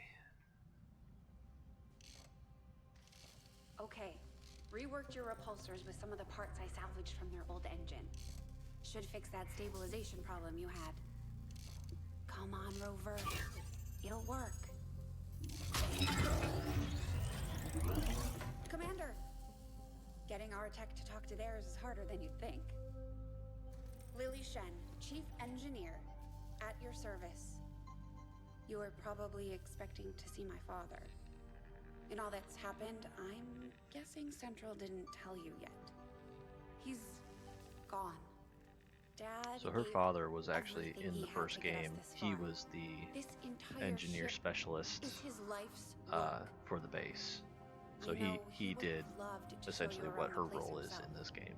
Okay. Reworked your repulsors with some of the parts I salvaged from their old engine. Should fix that stabilization problem you had. Come on, Rover. It'll work. Commander! Getting our tech to talk to theirs is harder than you'd think. Lily Shen, Chief Engineer, at your service. You were probably expecting to see my father. In all that's happened, I'm guessing Central didn't tell you yet. He's gone. Dad So her gave father was actually everything in he the had first to get us game. this He far. was the This entire engineer ship specialist is his life's work. for the base. So I know he would did have loved to show essentially you what around her the place role is himself. in this game.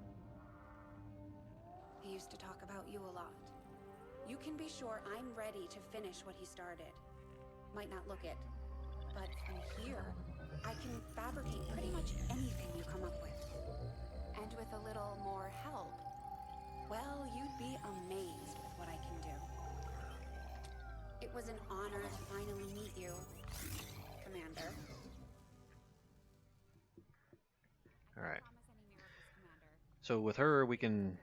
He used to talk about you a lot. You can be sure I'm ready to finish what he started. Might not look it, but from here, I can fabricate pretty much anything you come up with. And with a little more help, well, you'd be amazed with what I can do. It was an honor to finally meet you, Commander. All right. So with her, we can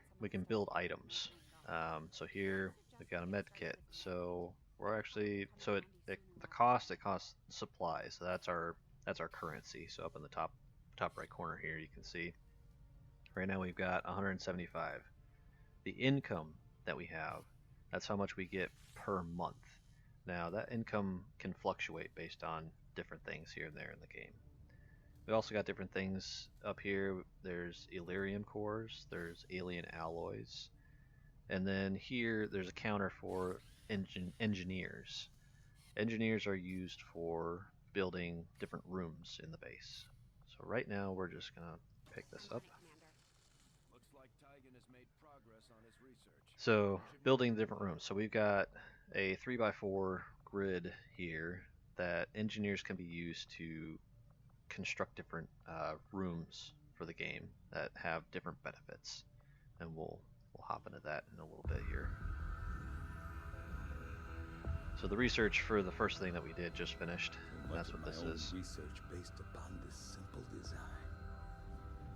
build items. So here we've got a med kit. So we're actually the cost, it costs supplies. So that's our currency. So up in the top right corner here, you can see right now we've got 175. The income that we have, that's how much we get per month. Now that income can fluctuate based on different things here and there in the game. We also got different things up here. There's Illyrium cores, there's alien alloys, and then here there's a counter for engineers. Engineers are used for building different rooms in the base. So right now we're just gonna pick this up. Looks like Tygan has made progress on his research. So building different rooms. So we've got a 3x4 grid here that engineers can be used to construct different rooms for the game that have different benefits, and we'll hop into that in a little bit here. So the research for the first thing that we did just finished. And that's what this is. Research based upon this simple design.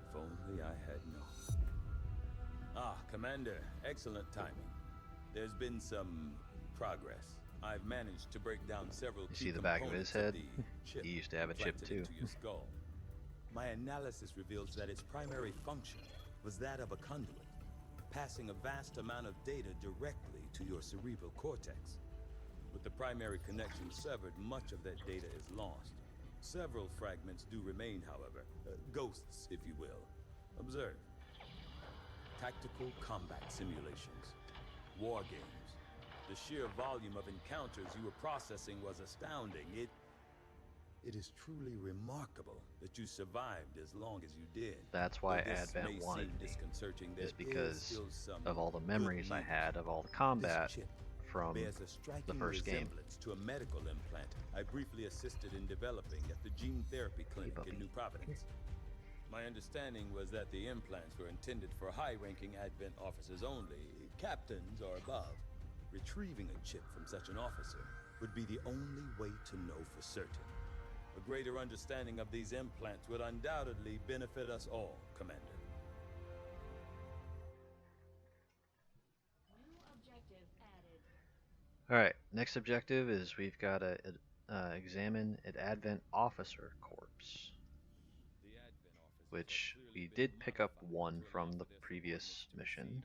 If only I had known. Ah, Commander, excellent timing. There's been some progress. I've managed to break down several You key see the back of his head? the chip He used to have a chip implanted too. into your skull. My analysis reveals that its primary function was that of a conduit, passing a vast amount of data directly to your cerebral cortex. With the primary connection severed, much of that data is lost. Several fragments do remain, however, ghosts, if you will. Observe. Tactical combat simulations, war games. The sheer volume of encounters you were processing was astounding. It is truly remarkable that you survived as long as you did. That's why Though this may Advent wanted seem me, disconcerting, is there is because still some of all the good memories I news. had of all the This combat chip from bears a striking the first game. resemblance to a medical implant I briefly assisted in developing at the gene therapy clinic in New Providence. My understanding was that the implants were intended for high-ranking Advent officers only, captains or above. Retrieving a chip from such an officer would be the only way to know for certain. A greater understanding of these implants would undoubtedly benefit us all, Commander. Alright, next objective is we've got to examine an Advent officer corpse, which we did pick up one from the previous mission.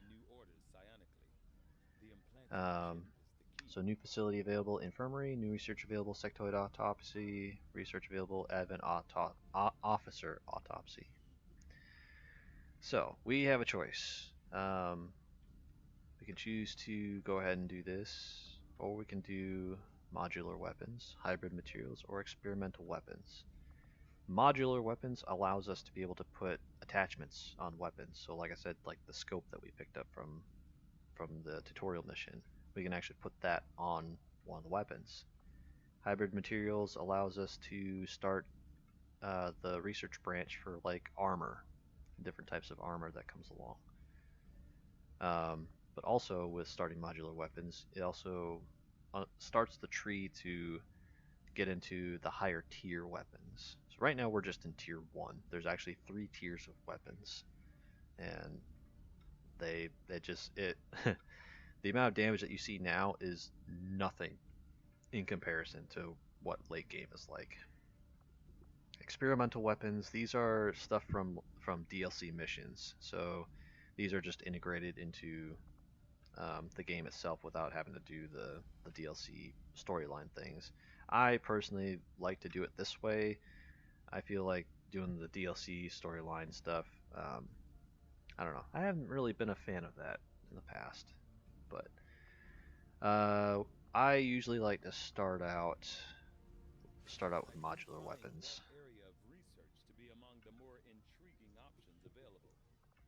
So new facility available, infirmary, new research available, sectoid autopsy, research available, Advent officer autopsy. So we have a choice. We can choose to go ahead and do this, or we can do modular weapons, hybrid materials, or experimental weapons. Modular weapons allows us to be able to put attachments on weapons. So like I said, like the scope that we picked up from the tutorial mission, we can actually put that on one of the weapons. Hybrid materials allows us to start the research branch for like armor, different types of armor that comes along. But also with starting modular weapons, it also starts the tree to get into the higher tier weapons. So right now we're just in tier 1. There's actually 3 tiers of weapons, and they just it the amount of damage that you see now is nothing in comparison to what late game is like. Experimental weapons, these are stuff from DLC missions, so these are just integrated into the game itself without having to do the DLC storyline things. I personally like to do it this way. I feel like doing the DLC storyline stuff, I don't know. I haven't really been a fan of that in the past, but I usually like to start out with modular weapons. Area of research to be among the more intriguing options available.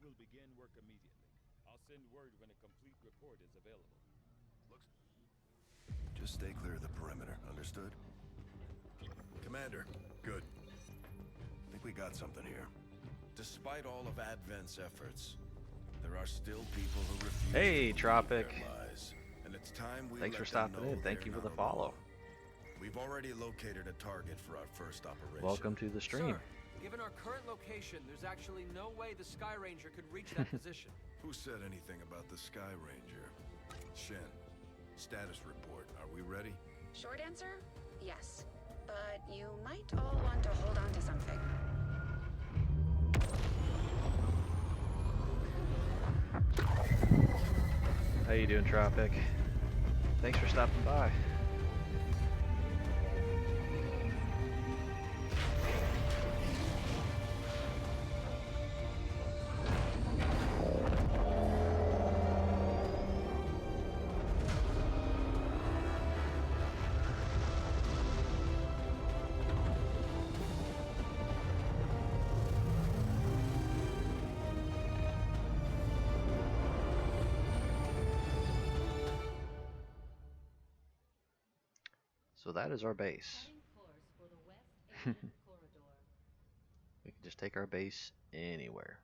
We'll begin work immediately. I'll send word when a complete report is available. Just stay clear of the perimeter, understood? Commander, good. I think we got something here. Despite all of Advent's efforts, there are still people who refuse Hey, to believe Tropic. their lies. And it's time we Thanks for let them stopping know in. Thank they're you for the not follow. alone. We've already located a target for our first operation. Welcome to the stream. Sir, given our current location, there's actually no way the Sky Ranger could reach that position. Who said anything about the Sky Ranger? Shen, status report. Are we ready? Short answer, yes. But you might all want to hold on to something. How you doing, Tropic? Thanks for stopping by. So that is our base. We can just take our base anywhere.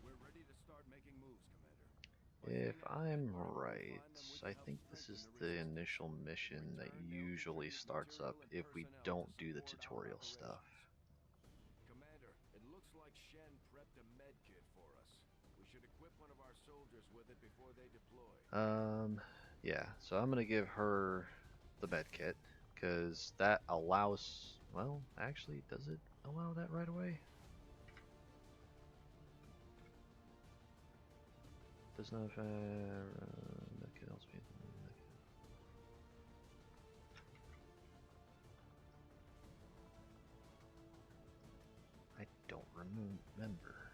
We're ready to start making moves, Commander. If I'm right, I think this is the initial mission that usually starts up if we don't do the tutorial stuff. Commander, it looks like Shen prepped a med kit for us. We should equip one of our soldiers with it before they deploy. Yeah, so I'm gonna give her the med kit, because that allows, well, actually, does it allow that right away? Does not med kit also be I don't remember.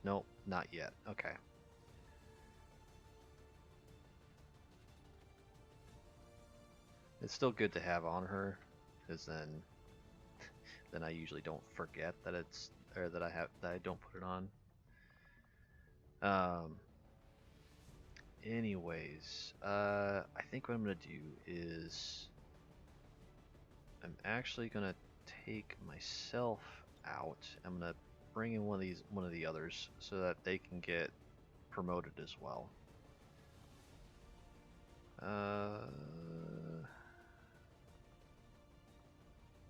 Nope, not yet. Okay. It's still good to have on her, because then I usually don't forget that it's, or that I don't put it on. Anyways, I think what I'm gonna do is I'm actually gonna take myself out. I'm gonna bring in one of the others so that they can get promoted as well.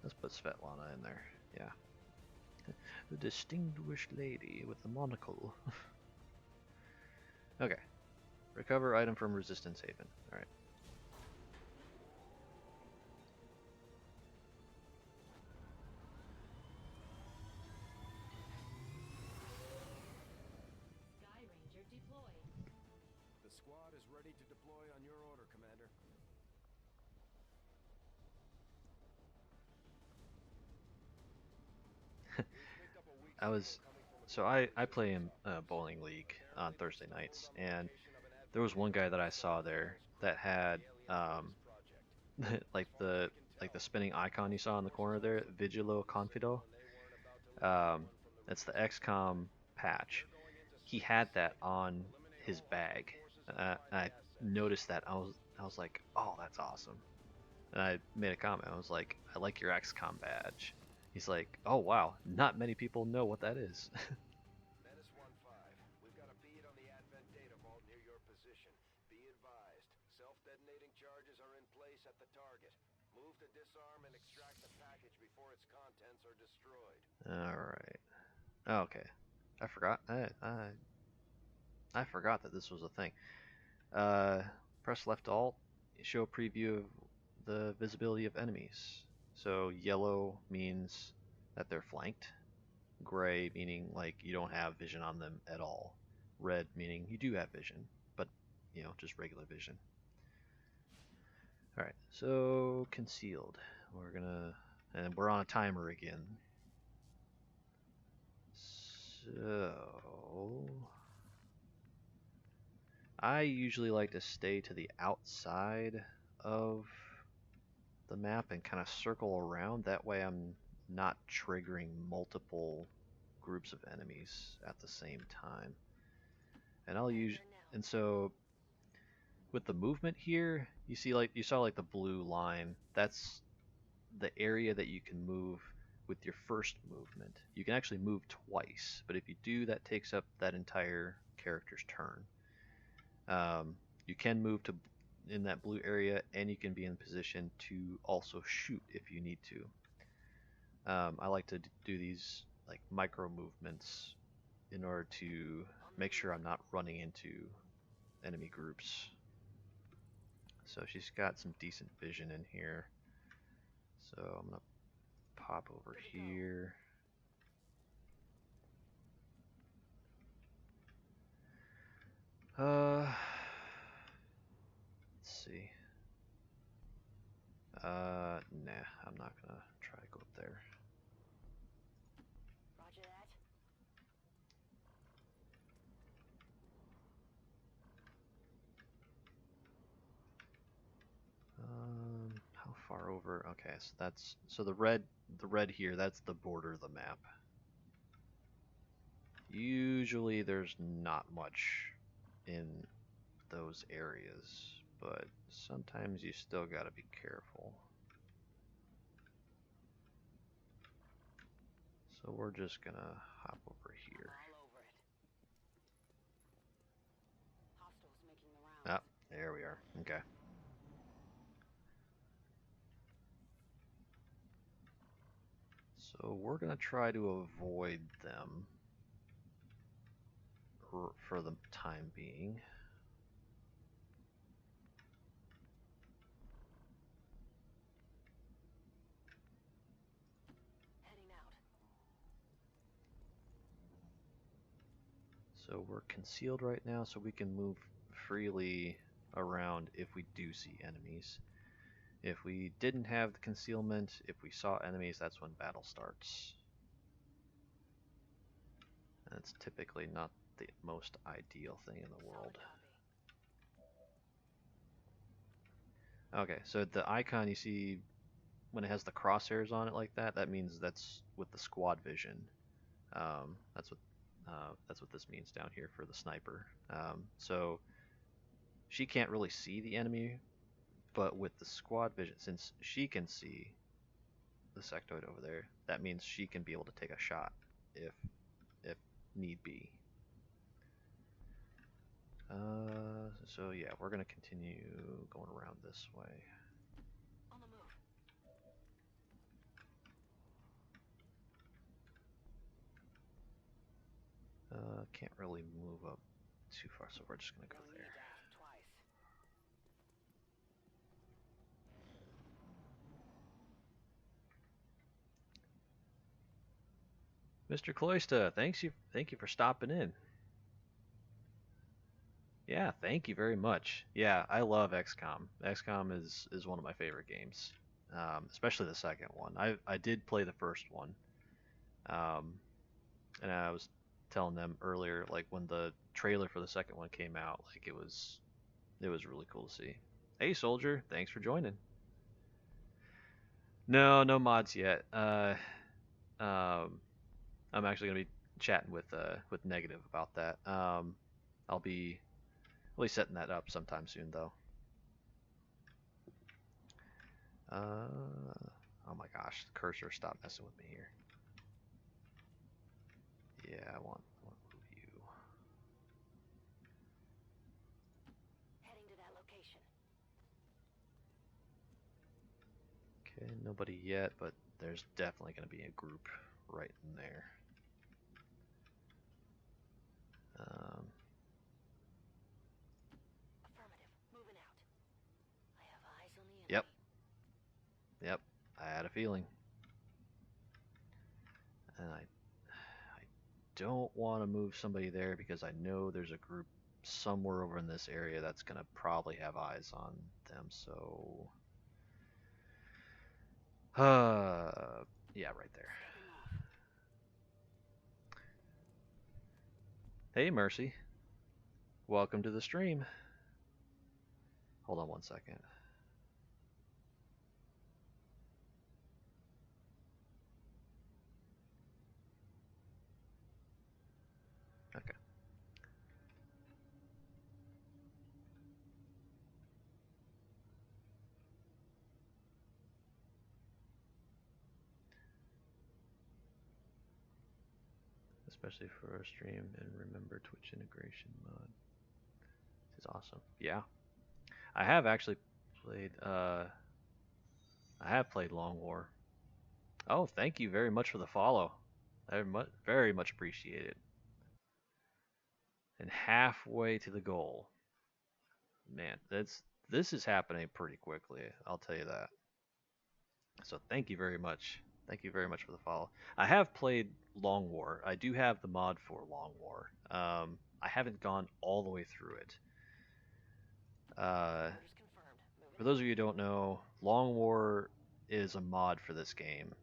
Let's put Svetlana in there. Yeah. The distinguished lady with the monocle. Okay. Recover item from Resistance Haven. Alright. Sky Ranger deployed. The squad is ready to deploy on your order, Commander. I play in bowling league on Thursday nights, and there was one guy that I saw there that had like the spinning icon you saw in the corner there, Vigilo Confido. That's the XCOM patch. He had that on his bag. I noticed that. I was like, oh, that's awesome. And I made a comment. I was like, I like your XCOM badge. He's like, oh wow, not many people know what that is. Menace 1-5, we've got a bead on the Advent data vault near your position. Be advised, self-detonating charges are in place at the target. Move to disarm and extract the package before its contents are destroyed. Alright. Okay. I forgot. I forgot that this was a thing. Press left alt, show a preview of the visibility of enemies. So yellow means that they're flanked. Gray meaning like you don't have vision on them at all. Red meaning you do have vision, but just regular vision. Alright, so concealed. And we're on a timer again. So I usually like to stay to the outside of the map and kind of circle around. That way I'm not triggering multiple groups of enemies at the same time. And so with the movement here, you saw like the blue line. That's the area that you can move with your first movement. You can actually move twice, but if you do, that takes up that entire character's turn. You can move to in that blue area, and you can be in position to also shoot if you need to. I like to do these like micro movements in order to make sure I'm not running into enemy groups. So she's got some decent vision in here. So I'm gonna pop over here. Let's see. Nah, I'm not gonna try to go up there. Roger that. How far over? Okay, so the red here, that's the border of the map. Usually there's not much in those areas, but sometimes you still gotta be careful. So we're just gonna hop over here. All over it. Hostiles making the rounds. Ah, there we are. Okay. So we're gonna try to avoid them for the time being. Heading out. So we're concealed right now, so we can move freely around if we do see enemies. If we didn't have the concealment, if we saw enemies, that's when battle starts. And it's typically not the most ideal thing in the world. Okay, so the icon you see when it has the crosshairs on it like that, that means that's with the squad vision. That's what this means down here for the sniper. So she can't really see the enemy, but with the squad vision, since she can see the sectoid over there, that means she can be able to take a shot if need be. So yeah, we're gonna continue going around this way. On the move. Can't really move up too far, so we're just gonna go there. Mr. Cloysta, thank you for stopping in. Yeah, thank you very much. Yeah, I love XCOM. XCOM is one of my favorite games, especially the second one. I did play the first one, and I was telling them earlier, like when the trailer for the second one came out, like it was really cool to see. Hey, Soldier, thanks for joining. No mods yet. I'm actually gonna be chatting with Negative about that. I'll be setting that up sometime soon, though. Oh my gosh, the cursor, stop messing with me here. Yeah, I want to move you. Heading to that location. Okay, nobody yet, but there's definitely going to be a group right in there. Affirmative. Moving out. I have eyes on the enemy. Yep. Yep. I had a feeling. And I don't want to move somebody there because I know there's a group somewhere over in this area that's going to probably have eyes on them, so... yeah, right there. Hey, Mercy. Welcome to the stream. Hold on one second. Okay. Especially for a stream, and remember Twitch integration mod. This is awesome. Yeah. I have actually played, I have played Long War. Oh, thank you very much for the follow. I very much appreciate it. And halfway to the goal. Man, this is happening pretty quickly, I'll tell you that. So thank you very much. Thank you very much for the follow. I have played Long War. I do have the mod for Long War. I haven't gone all the way through it. For those of you who don't know, Long War is a mod for this game.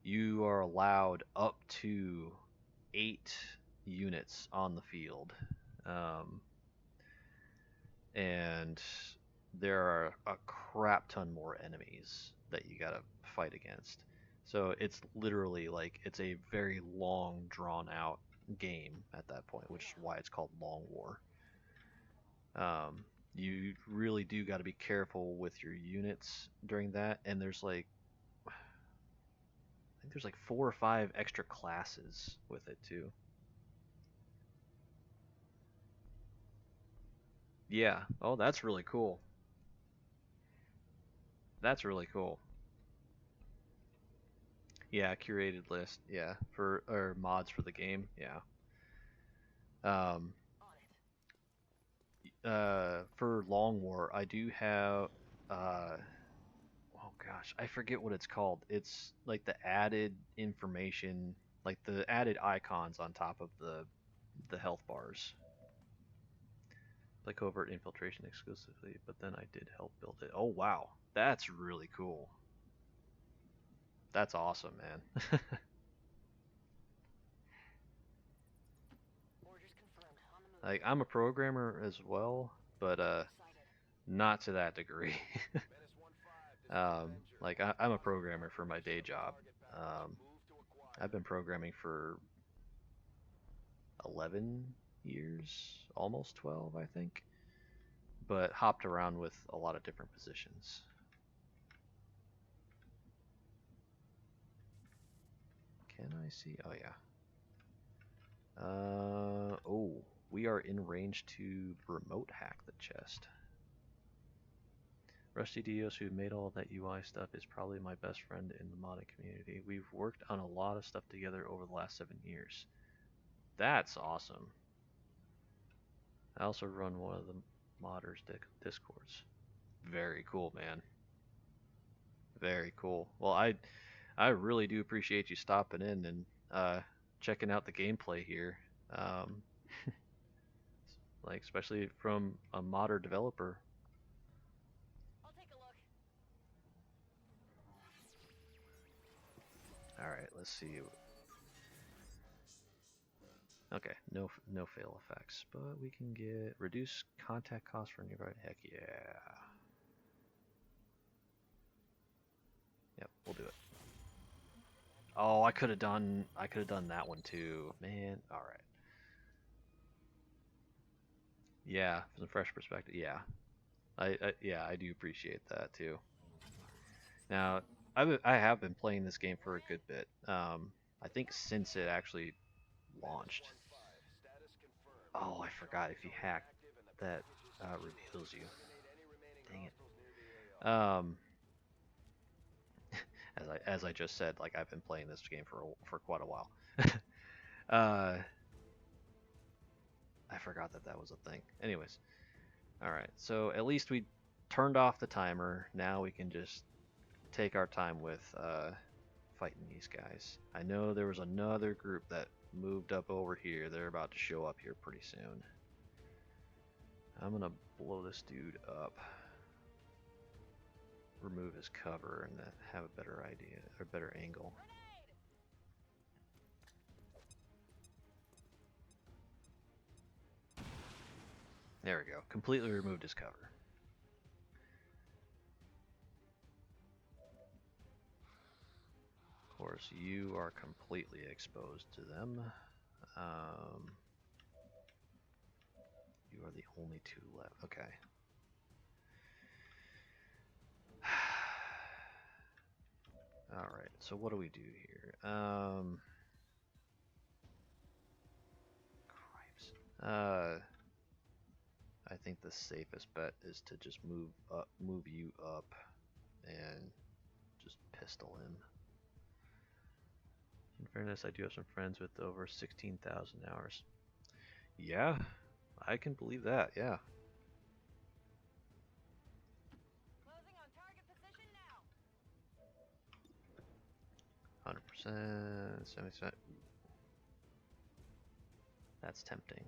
You are allowed up to 8 units on the field. And there are a crap ton more enemies that you gotta fight against. So it's literally like, it's a very long, drawn out game at that point, which is why it's called Long War. You really do got to be careful with your units during that, and there's like, I think there's like 4 or 5 extra classes with it too. Yeah. Oh, that's really cool. That's really cool. Yeah, curated list. Yeah, or mods for the game. Yeah. For Long War, I do have. Oh gosh, I forget what it's called. It's like the added information, like the added icons on top of the health bars. Play covert infiltration exclusively, but then I did help build it. Oh wow, that's really cool. That's awesome, man. Like, I'm a programmer as well, but not to that degree. Like, I'm a programmer for my day job. I've been programming for 11 years, almost 12, I think, but hopped around with a lot of different positions. Can I see? Oh, yeah. Oh, we are in range to remote hack the chest. Rusty Dios, who made all that UI stuff, is probably my best friend in the modding community. We've worked on a lot of stuff together over the last 7 years. That's awesome. I also run one of the modders' discords. Very cool, man. Very cool. Well, I really do appreciate you stopping in and checking out the gameplay here. Like, especially from a modder developer. I'll take a look. Alright, let's see. Okay, no fail effects, but we can get reduce contact cost for nearby. Heck yeah. Yep, we'll do it. Oh, I could have done that one too, man. All right. Yeah, from a fresh perspective, yeah. I do appreciate that too. Now, I have been playing this game for a good bit. I think since it actually launched. Oh, I forgot if you hack that reveals you. Dang it. As I just said, like I've been playing this game for quite a while. uh, I forgot that was a thing. Anyways, all right. So at least we turned off the timer. Now we can just take our time with fighting these guys. I know there was another group that moved up over here. They're about to show up here pretty soon. I'm gonna blow this dude up. Remove his cover and have a better idea or better angle. There we go. Completely removed his cover. Of course, you are completely exposed to them. You are the only two left. Okay. Alright, so what do we do here? Cripes. I think the safest bet is to just move you up and just pistol him. In fairness, I do have some friends with over 16,000 hours. Yeah, I can believe that, yeah. Closing on target position now. 100%, 70%. That's tempting.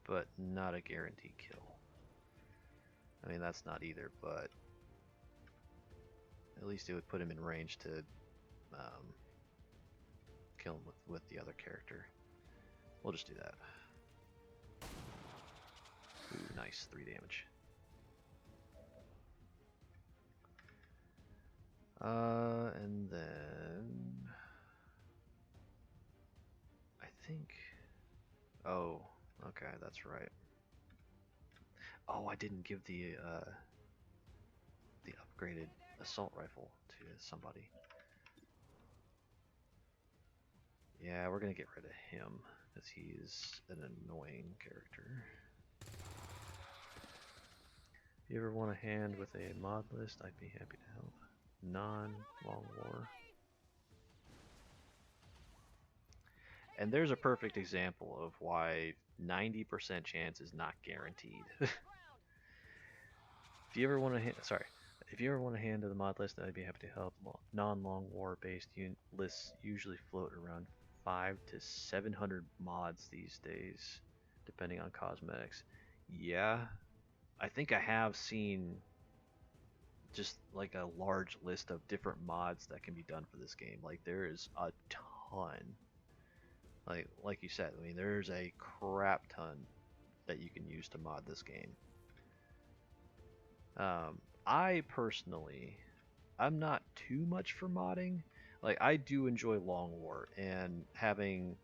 But not a guaranteed kill. I mean, that's not either, but at least it would put him in range to kill him with the other character. We'll just do that. Ooh, nice, 3 damage. And then I think. Oh, okay, that's right. Oh, I didn't give the upgraded assault rifle to somebody. Yeah, we're gonna get rid of him because he's an annoying character. If you ever want a hand with a mod list, I'd be happy to help. Non-long war. And there's a perfect example of why 90% chance is not guaranteed. If you ever want to if you ever want a hand to the mod list, I'd be happy to help. Non-long war based lists usually float around 500 to 700 mods these days, depending on cosmetics. Yeah, I think I have seen just like a large list of different mods that can be done for this game. Like there is a ton. Like you said, I mean there's a crap ton that you can use to mod this game. I personally, I'm not too much for modding. Like I do enjoy Long War and having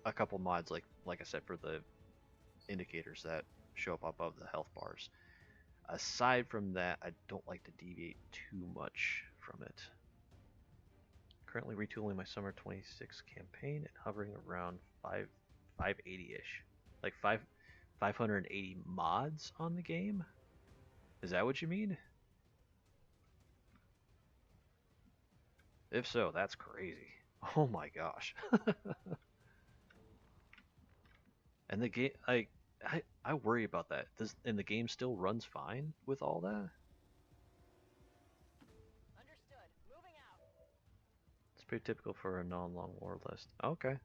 a couple mods like I said for the indicators that show up above the health bars. Aside from that, I don't like to deviate too much from it. Currently retooling my summer 26 campaign and hovering around 580-ish. Like 580 mods on the game? Is that what you mean? If so, that's crazy. Oh my gosh. And the game, I worry about that. And the game still runs fine with all that? Understood. Moving out. It's pretty typical for a non-long war list. Okay.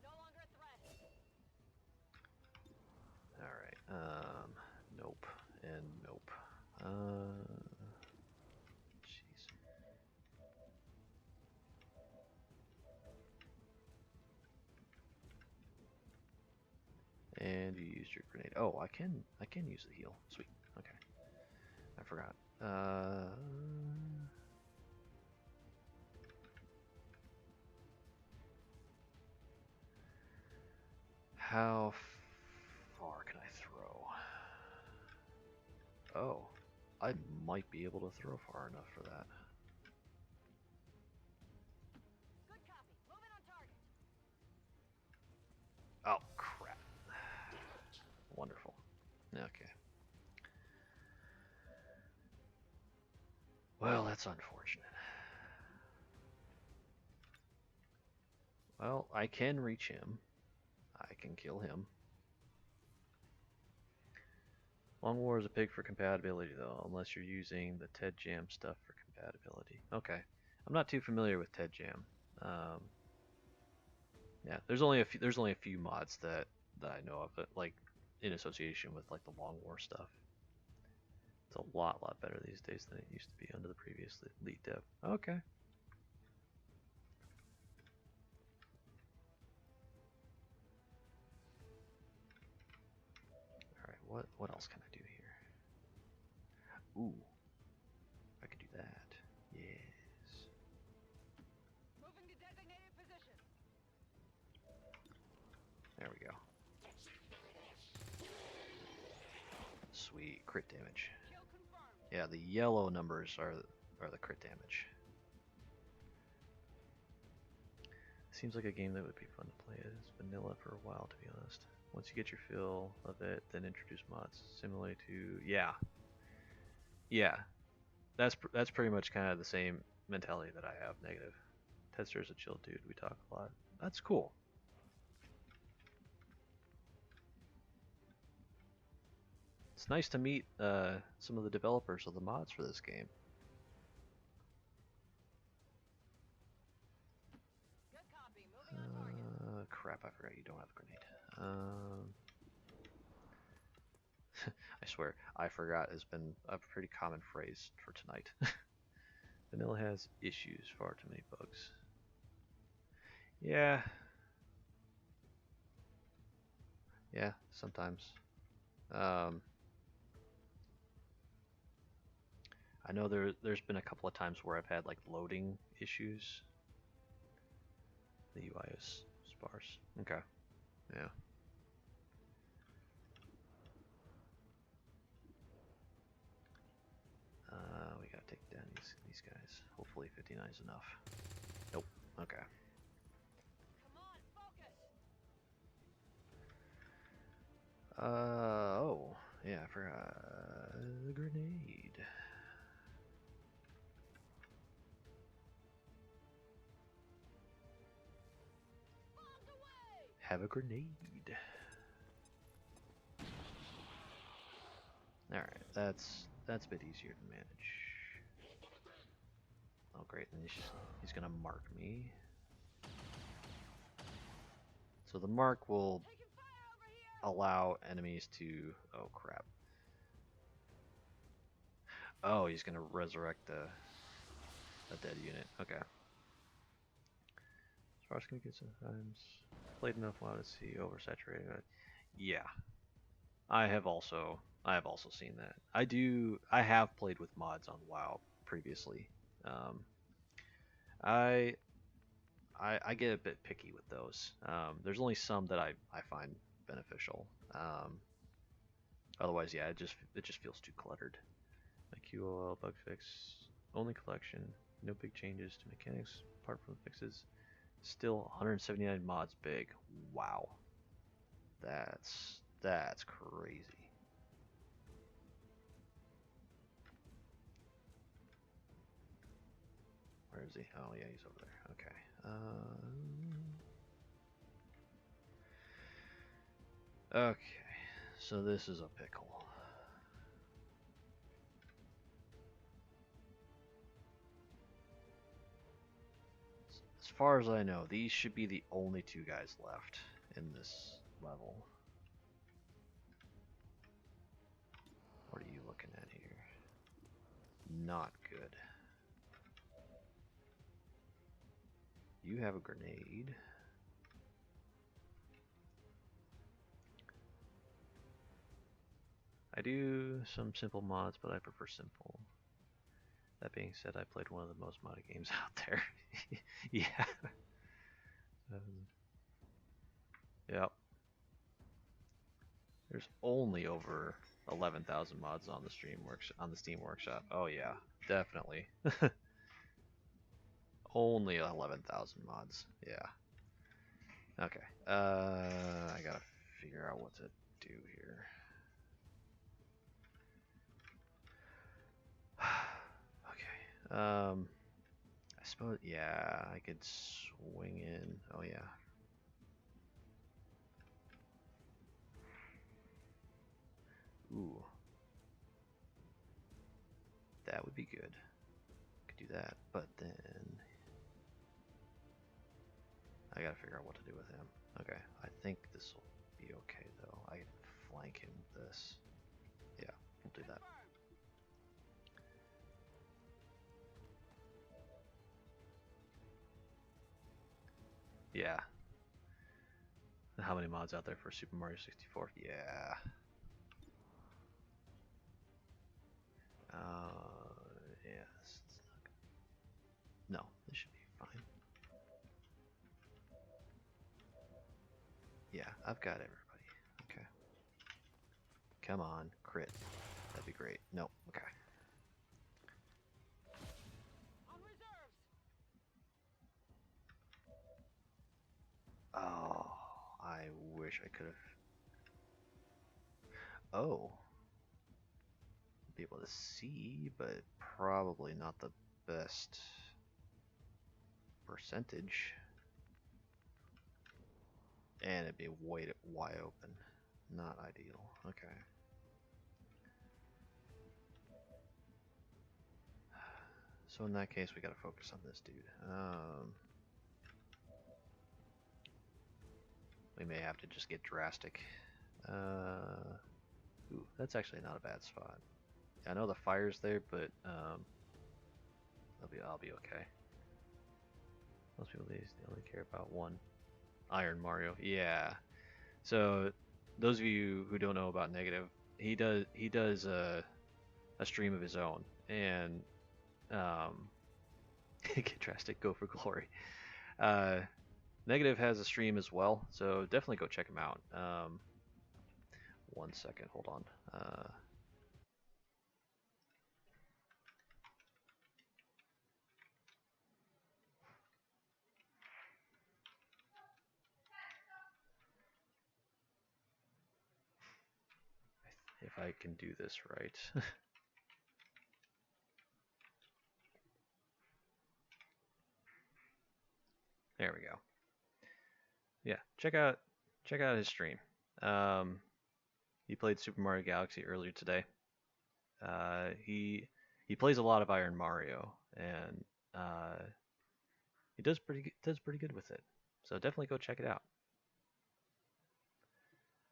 No longer a threat. Alright, nope, and nope. Jeez. And you used your grenade. Oh, I can use the heal. Sweet. Okay. I forgot. How far can I throw? Oh, I might be able to throw far enough for that. Good copy. Moving on target. Oh, crap. Wonderful. Okay. Well, that's unfortunate. Well, I can reach him. I can kill him. Long War is a pig for compatibility, though, unless you're using the Ted Jam stuff for compatibility. Okay. I'm not too familiar with Ted Jam. Yeah, there's only a few mods that I know of, but like in association with like the Long War stuff. It's a lot better these days than it used to be under the previous lead dev. Okay. All right, what else can I do here? Ooh, I could do that. Yes. Moving to designated position. There we go. Sweet crit damage. Kill confirmed. Yeah, the yellow numbers are the crit damage. Seems like a game that would be fun to play as vanilla for a while, to be honest. Once you get your fill of it, then introduce mods similarly to yeah. That's pretty much kind of the same mentality that I have. Negative. Tester's a chill dude. We talk a lot. That's cool. It's nice to meet some of the developers of the mods for this game. Good copy. Moving on target. Crap, I forgot you don't have a grenade. I swear, I forgot has been a pretty common phrase for tonight. Vanilla has issues, far too many bugs. Yeah. Yeah, sometimes. I know there's been a couple of times where I've had like loading issues. The UI is sparse. Okay. Yeah. We gotta take down these guys. Hopefully 59 is enough. Nope. Okay. Come on, focus. Oh. Yeah, I forgot the grenade. Bombs away. Have a grenade. Alright, that's a bit easier to manage. Oh great, and he's gonna mark me. So the mark will allow enemies to... Oh crap. Oh, he's gonna resurrect a dead unit. Okay. Sparse gonna get sometimes. Played enough WoW to see oversaturated. Yeah. I have also seen that. I have played with mods on WoW previously. I get a bit picky with those. There's only some that I find beneficial. Otherwise, yeah, it just feels too cluttered. A QOL bug fix only collection, no big changes to mechanics apart from fixes. Still 179 mods big. Wow, that's crazy. Where is he? Oh yeah, he's over there. Okay. Okay, so this is a pickle. As far as I know, these should be the only two guys left in this level. What are you looking at here? Not good. You have a grenade. I do some simple mods, but I prefer simple. That being said, I played one of the most modded games out there. Yeah. Yep. There's only over 11,000 mods on the Steam Workshop. Oh yeah, definitely. Only 11,000 mods. Yeah. Okay. I gotta figure out what to do here. Okay. I suppose, yeah, I could swing in. Oh yeah. Ooh. That would be good. Could do that, but then I gotta figure out what to do with him. Okay, I think this will be okay though. I can flank him with this. Yeah, we'll do that. Yeah. How many mods out there for Super Mario 64? Yeah. Yeah. No, this should be fine. Yeah, I've got everybody. Okay. Come on, crit. That'd be great. Nope. Okay. Oh, I wish I could have. Oh. Be able to see, but probably not the best percentage. And it'd be wide open. Not ideal. Okay. So in that case, we gotta focus on this dude. We may have to just get drastic. Ooh, that's actually not a bad spot. I know the fire's there, but I'll be okay. Most people they only care about one. Iron Mario, yeah. So those of you who don't know about Negative, he does a stream of his own, and get drastic, go for glory. Negative has a stream as well, so definitely go check him out. 1 second, hold on. If I can do this right. There we go. Yeah, check out his stream. He played Super Mario Galaxy earlier today. He plays a lot of Iron Mario, and he does pretty good with it. So definitely go check it out.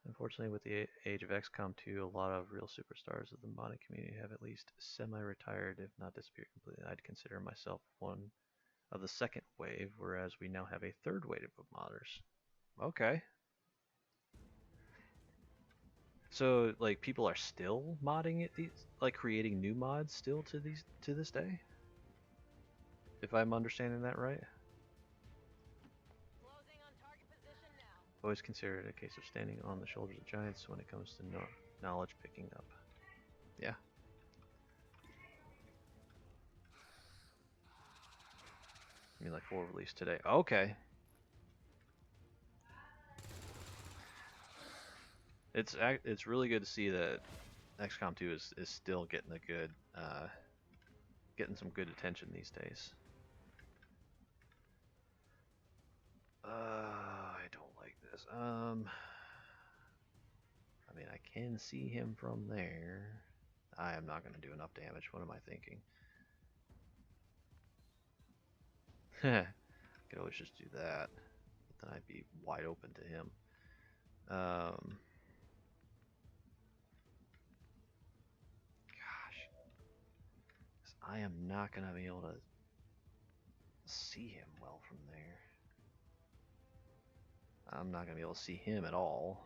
Unfortunately, with the age of XCOM 2, a lot of real superstars of the modding community have at least semi-retired, if not disappeared completely. I'd consider myself one of the second wave, whereas we now have a third wave of modders. Okay. So, like, people are still modding it, like creating new mods still to this day? If I'm understanding that right? Always consider it a case of standing on the shoulders of giants when it comes to knowledge picking up. Yeah. I mean, like, full release today. Okay. It's really good to see that XCOM 2 is still getting a good getting some good attention these days. I don't like this. I mean, I can see him from there. I am not going to do enough damage. What am I thinking? Could always just do that. But then I'd be wide open to him. Gosh. I am not going to be able to see him well from there. I'm not going to be able to see him at all.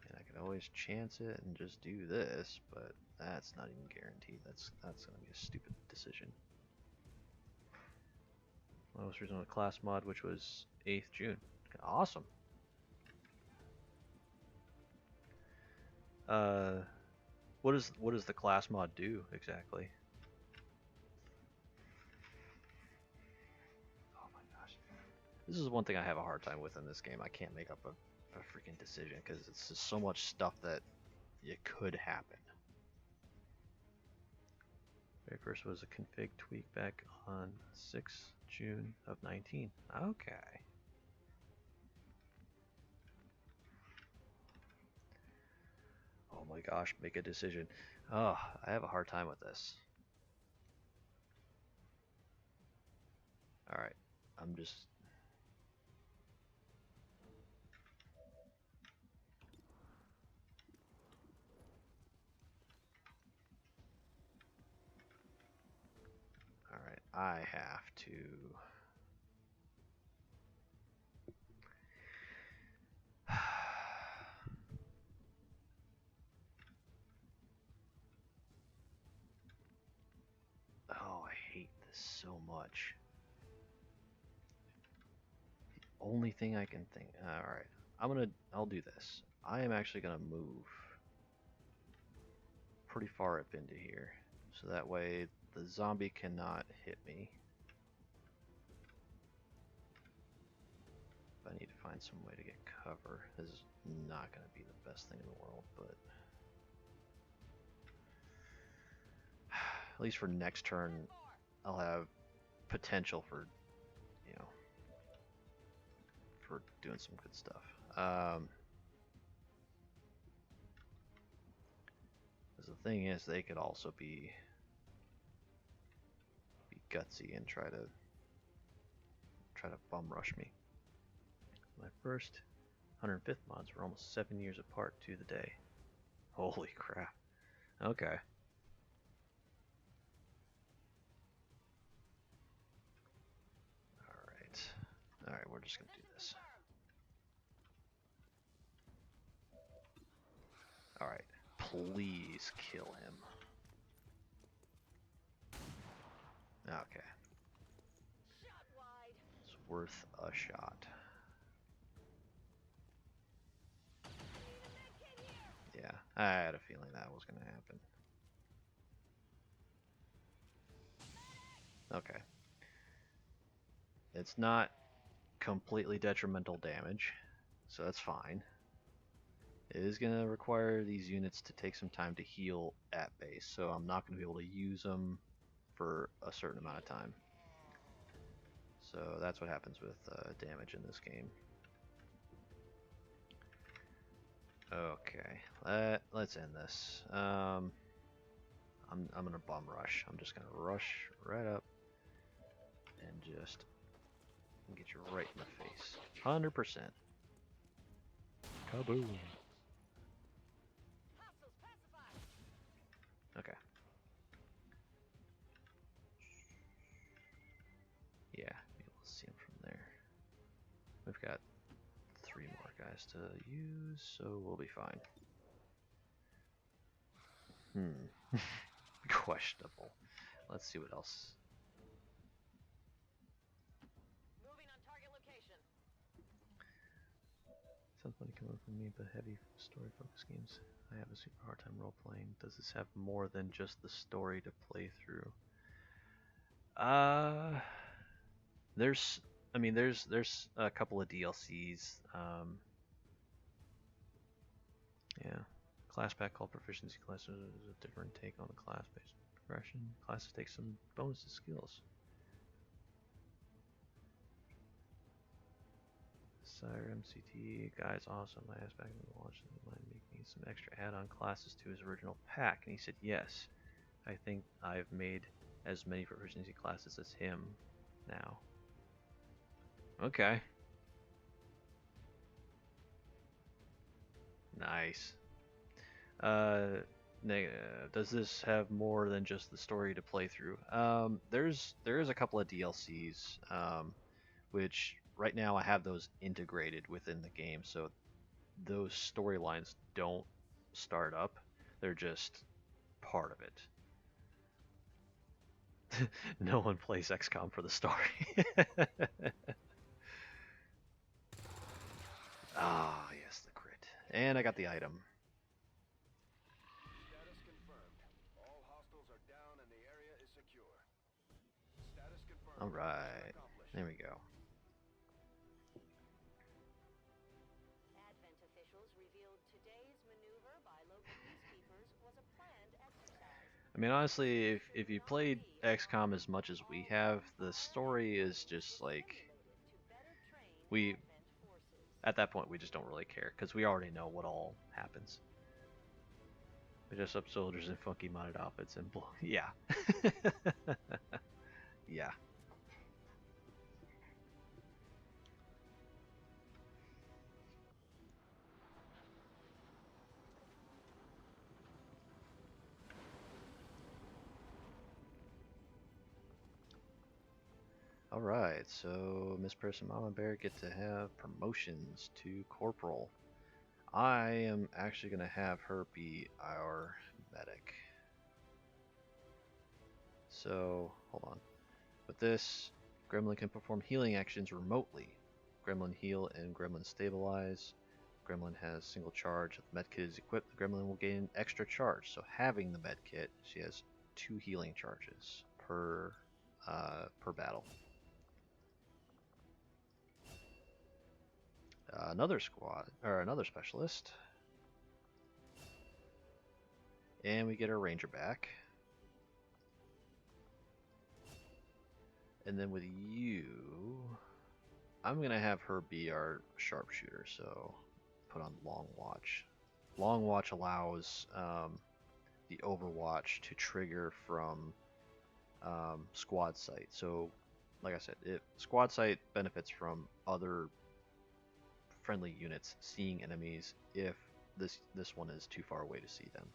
And I could always chance it and just do this, but that's not even guaranteed. That's going to be a stupid decision. I was originally a class mod, which was 8th June. Awesome. What does the class mod do exactly? Oh my gosh, this is one thing I have a hard time with in this game. I can't make up a freaking decision because it's just so much stuff that it could happen. Very first was a config tweak back on 6 June of 19. Okay. Oh my gosh, make a decision. Oh, I have a hard time with this. Alright, I'm just... Alright, I have to... Oh, I hate this so much. The only thing I can think... Alright, I'll do this. I am actually gonna move pretty far up into here. So that way the zombie cannot hit me. I need to find some way to get cover. This is not going to be the best thing in the world, but at least for next turn, I'll have potential for, you know, for doing some good stuff. Because the thing is, they could also be gutsy and try to bum rush me. My first 105th mods were almost 7 years apart to the day. Holy crap. Okay. Alright, we're just gonna do this. Alright, please kill him. Okay. It's worth a shot. Yeah, I had a feeling that was gonna happen. Okay. It's not completely detrimental damage, so that's fine. It is going to require these units to take some time to heal at base, so I'm not going to be able to use them for a certain amount of time. So that's what happens with damage in this game. Okay, let's end this. I'm gonna bum rush. I'm just gonna rush right up and just get you right in the face. 100%. Kaboom. Okay. Yeah, you'll see him from there. We've got 3 more guys to use, so we'll be fine. Questionable. Let's see what else. Moving on target location. Sounds funny coming from me, but heavy story-focused games. I have a super hard time role-playing. Does this have more than just the story to play through? There's a couple of DLCs. Yeah. Class pack called Proficiency Classes is a different take on the class-based progression. Classes take some bonus skills. Sire MCT guy's awesome. I asked back in the launch and might make me some extra add-on classes to his original pack, and he said yes. I think I've made as many proficiency classes as him now. Okay. Nice. Does this have more than just the story to play through? There is a couple of DLCs, which right now I have those integrated within the game, so those storylines don't start up. They're just part of it. No one plays XCOM for the story. Ah, yes, the crit. And I got the item. Alright, there we go. Advent officials revealed today's maneuver by local peacekeepers was a planned exercise. I mean, honestly, if you played XCOM as much as we have, the story is just like, we, at that point, we just don't really care, because we already know what all happens. We just up soldiers in funky modded outfits and yeah. Yeah. Alright, so Miss Person Mama Bear get to have promotions to Corporal. I am actually going to have her be our medic. So, hold on. With this, Gremlin can perform healing actions remotely. Gremlin heal and Gremlin stabilize. Gremlin has single charge. If the medkit is equipped, the Gremlin will gain extra charge. So having the medkit, she has 2 healing charges per battle. Another squad, or another specialist. And we get our ranger back. And then with you, I'm going to have her be our sharpshooter, so put on Long Watch. Long Watch allows the Overwatch to trigger from Squad Sight. So, like I said, Squad Sight benefits from other friendly units seeing enemies if this one is too far away to see them.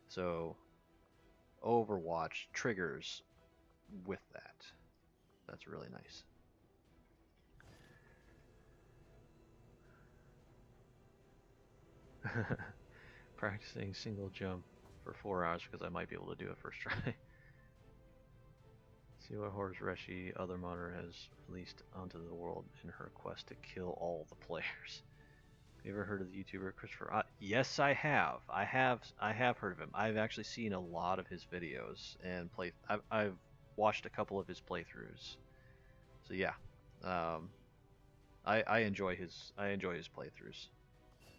So Overwatch triggers with that. That's really nice. Practicing single jump for 4 hours because I might be able to do it first try. See what horrors Reshi, other modder, has released onto the world in her quest to kill all the players. Have you ever heard of the YouTuber Christopher? Yes, I have. I have heard of him. I've actually seen a lot of his videos and I've watched a couple of his playthroughs. So yeah, I enjoy his playthroughs.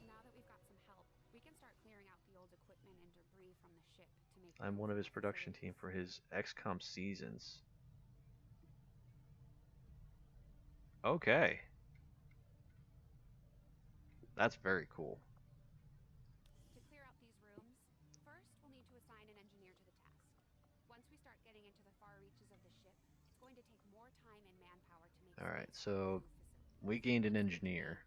Now that we've got some help, we can start clearing out the old equipment and debris from the ship to make. I'm one of his production team for his XCOM seasons. Okay. That's very cool. To clear out these rooms, first we'll need to assign an engineer to the task. Once we start getting into the far reaches of the ship, it's going to take more time and manpower to make. Alright, so we gained an engineer.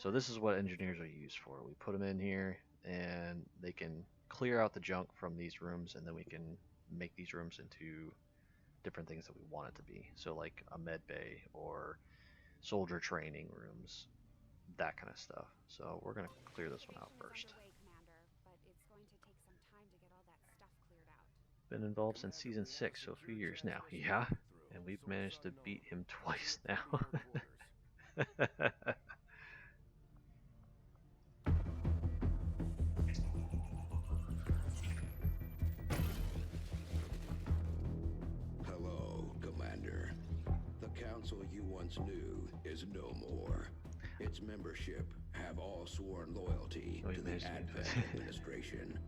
So this is what engineers are used for. We put them in here and they can clear out the junk from these rooms, and then we can make these rooms into different things that we want it to be. So like a med bay or soldier training rooms, that kind of stuff. So we're going to clear this one out first. Been involved since season 6, so a few years now. Yeah, and we've managed to beat him twice now. Hello, Commander. The council you once knew is no more. Its membership have all sworn loyalty to the Advent administration,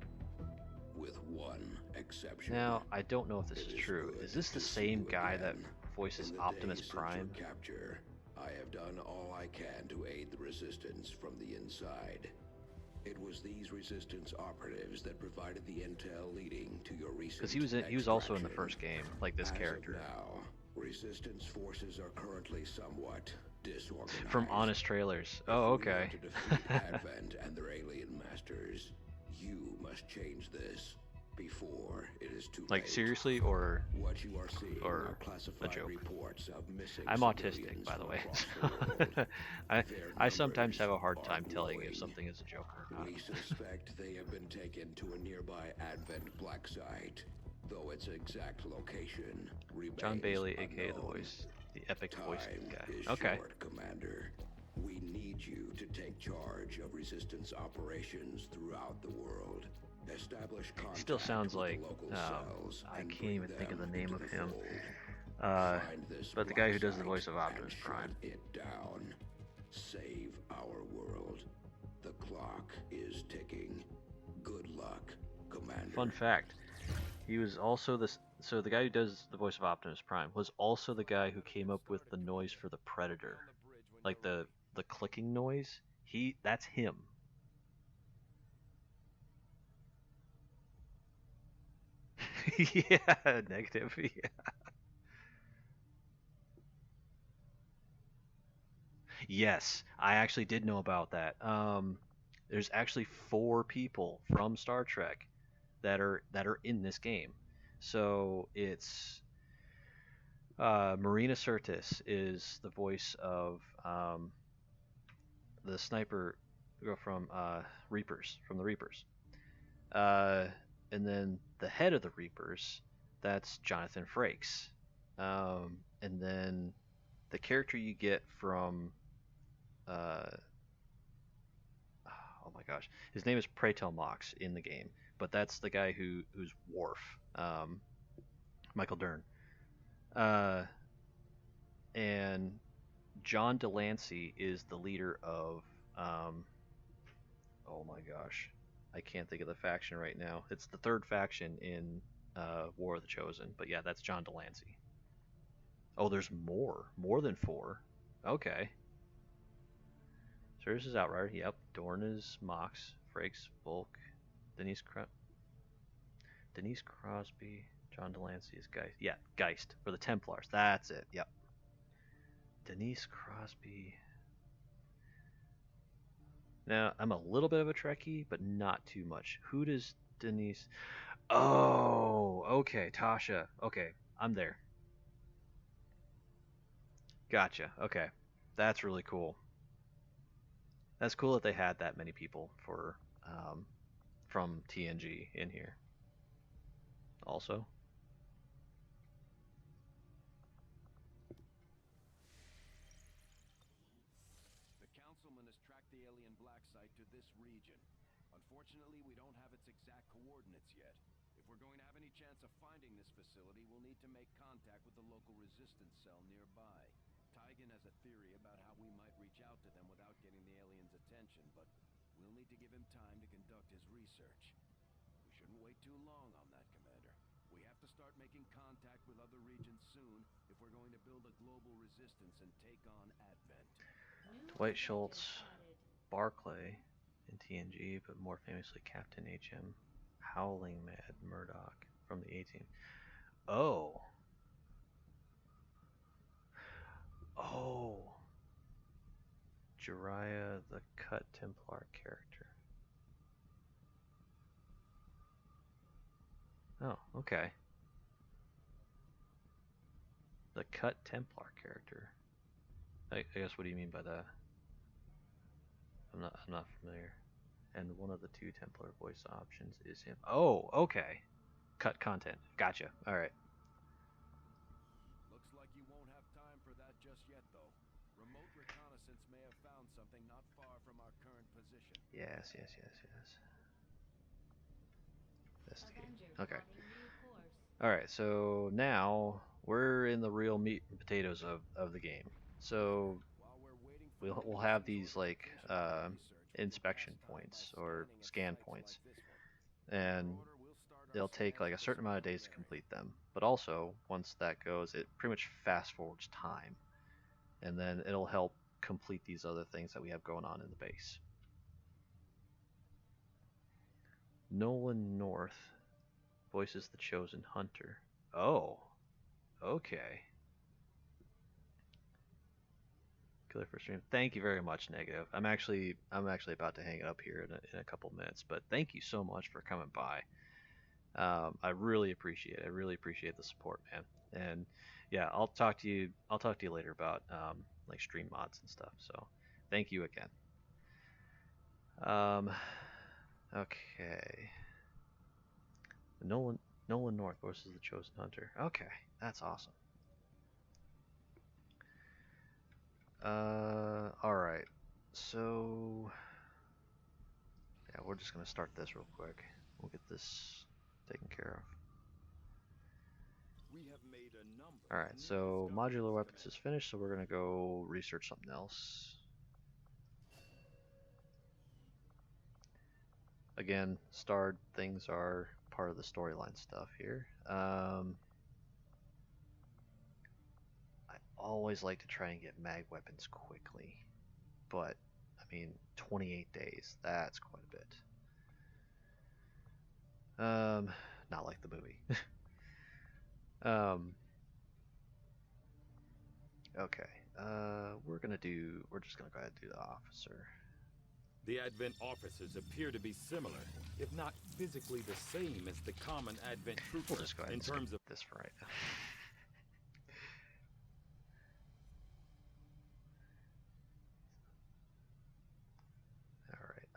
with one exception. Now, I don't know if this is true. Is this the same guy that voices Optimus Prime? Capture, I have done all I can to aid the resistance from the inside. It was these resistance operatives that provided the intel leading to your recent Because he was also in the first game, like this character. Now, resistance forces are currently somewhat disorganized. From honest trailers. Oh, okay. To defeat Advent and their alien masters, you must change this before it is too like late. Seriously, or what you are seeing or are classified a joke? Reports of missing I'm autistic, by the way. So I sometimes have a hard time telling if something is a joke or not. We suspect they have been taken to a nearby Advent black site, though its exact location remains John Bailey, aka unknown. the voice, the epic voice Time guy. is Okay. short, Commander. We need you to take charge of resistance operations throughout the world. Establish contact Still sounds with like the local cells I and can't bring even think of the them name into of the him. fold. Find this But the black guy who does the site voice of and Optimus shut Prime. it down. Save our world. The clock is ticking. Good luck, Commander. Fun fact: he was also this. So the guy who does the voice of Optimus Prime was also the guy who came up with the noise for the Predator, like the clicking noise. That's him. Yeah, negative. Yeah. Yes, I actually did know about that. There's actually 4 people from Star Trek that are in this game. So it's Marina Sirtis is the voice of the sniper girl from Reapers, from the Reapers. Uh, and then the head of the Reapers, that's Jonathan Frakes. And then the character you get from uh, oh my gosh, his name is Praetel Mox in the game, but that's the guy who's Worf, Michael Dern. Uh, and John Delancey is the leader of oh my gosh, I can't think of the faction right now. It's the 3rd faction in War of the Chosen, but yeah, that's John Delancey. Oh, there's more than 4. Okay. Sirius is Outrider. Yep. Dorn is Mox. Frakes, Volk. Denise Crosby. John Delancey is Geist. Yeah, Geist for the Templars. That's it. Yep. Denise Crosby. Now, I'm a little bit of a Trekkie, but not too much. Who does Denise... Oh, okay, Tasha. Okay, I'm there. Gotcha. Okay. That's really cool. That's cool that they had that many people for from TNG in here. Also. The Councilman has tracked the alien black site to this region. Unfortunately, we don't have its exact coordinates yet. If we're going to have any chance of finding this facility, we'll need to make contact with the local resistance cell nearby. Tygan has a theory about how we might reach out to them without getting the aliens' attention, but we'll need to give him time to conduct his research. We shouldn't wait too long on that, Commander. We have to start making contact with other regions soon if we're going to build a global resistance and take on Advent. Dwight Schultz, Barclay in TNG, but more famously Captain HM, Howling Mad Murdoch from the A-Team. Oh. Oh. Jiraiya, the Cut Templar character. Oh, okay. The Cut Templar character. I guess, what do you mean by that? I'm not familiar. And one of the 2 Templar voice options is him. Oh, okay. Cut content. Gotcha. All right. Looks like you won't have time for that just yet, though. Remote reconnaissance may have found something not far from our current position. Yes. Investigate. Okay. All right. So now we're in the real meat and potatoes of the game. So we'll have these like inspection points or scan points, and they'll take like a certain amount of days to complete them. But also, once that goes, it pretty much fast forwards time, and then it'll help complete these other things that we have going on in the base. Nolan North voices the Chosen Hunter. Oh, okay. Killer for stream. Thank you very much, Negative. I'm actually about to hang it up here in a couple minutes, but thank you so much for coming by. I really appreciate it. I really appreciate the support, man. And yeah, I'll talk to you later about like stream mods and stuff. So thank you again. Okay. Nolan North versus the Chosen Hunter. Okay, that's awesome. All right. So yeah, we're just gonna start this real quick. We'll get this taken care We have made a number All right, so modular weapons is finished, so we're gonna go research something else. Again, starred things are part of the storyline stuff here. I always like to try and get mag weapons quickly, but I mean, 28 days, that's quite a bit. Not like the movie. Okay, we're just gonna go ahead and do the officer. The Advent officers appear to be similar, if not physically the same as the common Advent trooper We'll just go ahead in and terms of this for right now.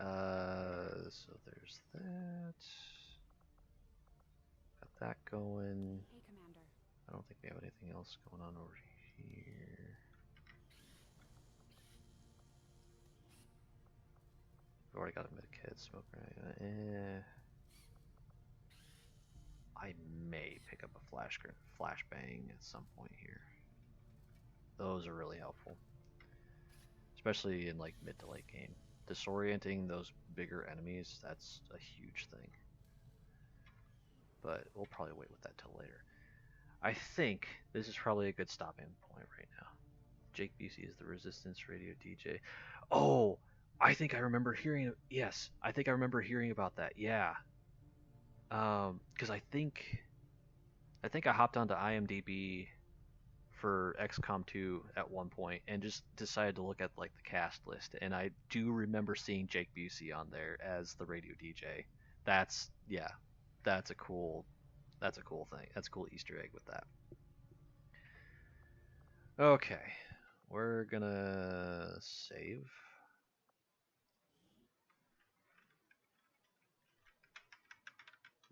Alright, so there's that. Got that going. Hey, Commander. I don't think we have anything else going on over here. We've already got a mid-kit smoker. I may pick up a flashbang at some point here. Those are really helpful, especially in like mid to late game. Disorienting those bigger enemies, that's a huge thing. But we'll probably wait with that till later. I think this is probably a good stopping point right now. Jake Busey is the Resistance radio DJ. Oh, I think I remember hearing. Yes, I think I remember hearing about that. Yeah. Because I think I hopped onto IMDb for XCOM 2 at one point and just decided to look at like the cast list, and I do remember seeing Jake Busey on there as the radio DJ. That's a cool thing. That's a cool Easter egg with that. Okay, we're gonna save.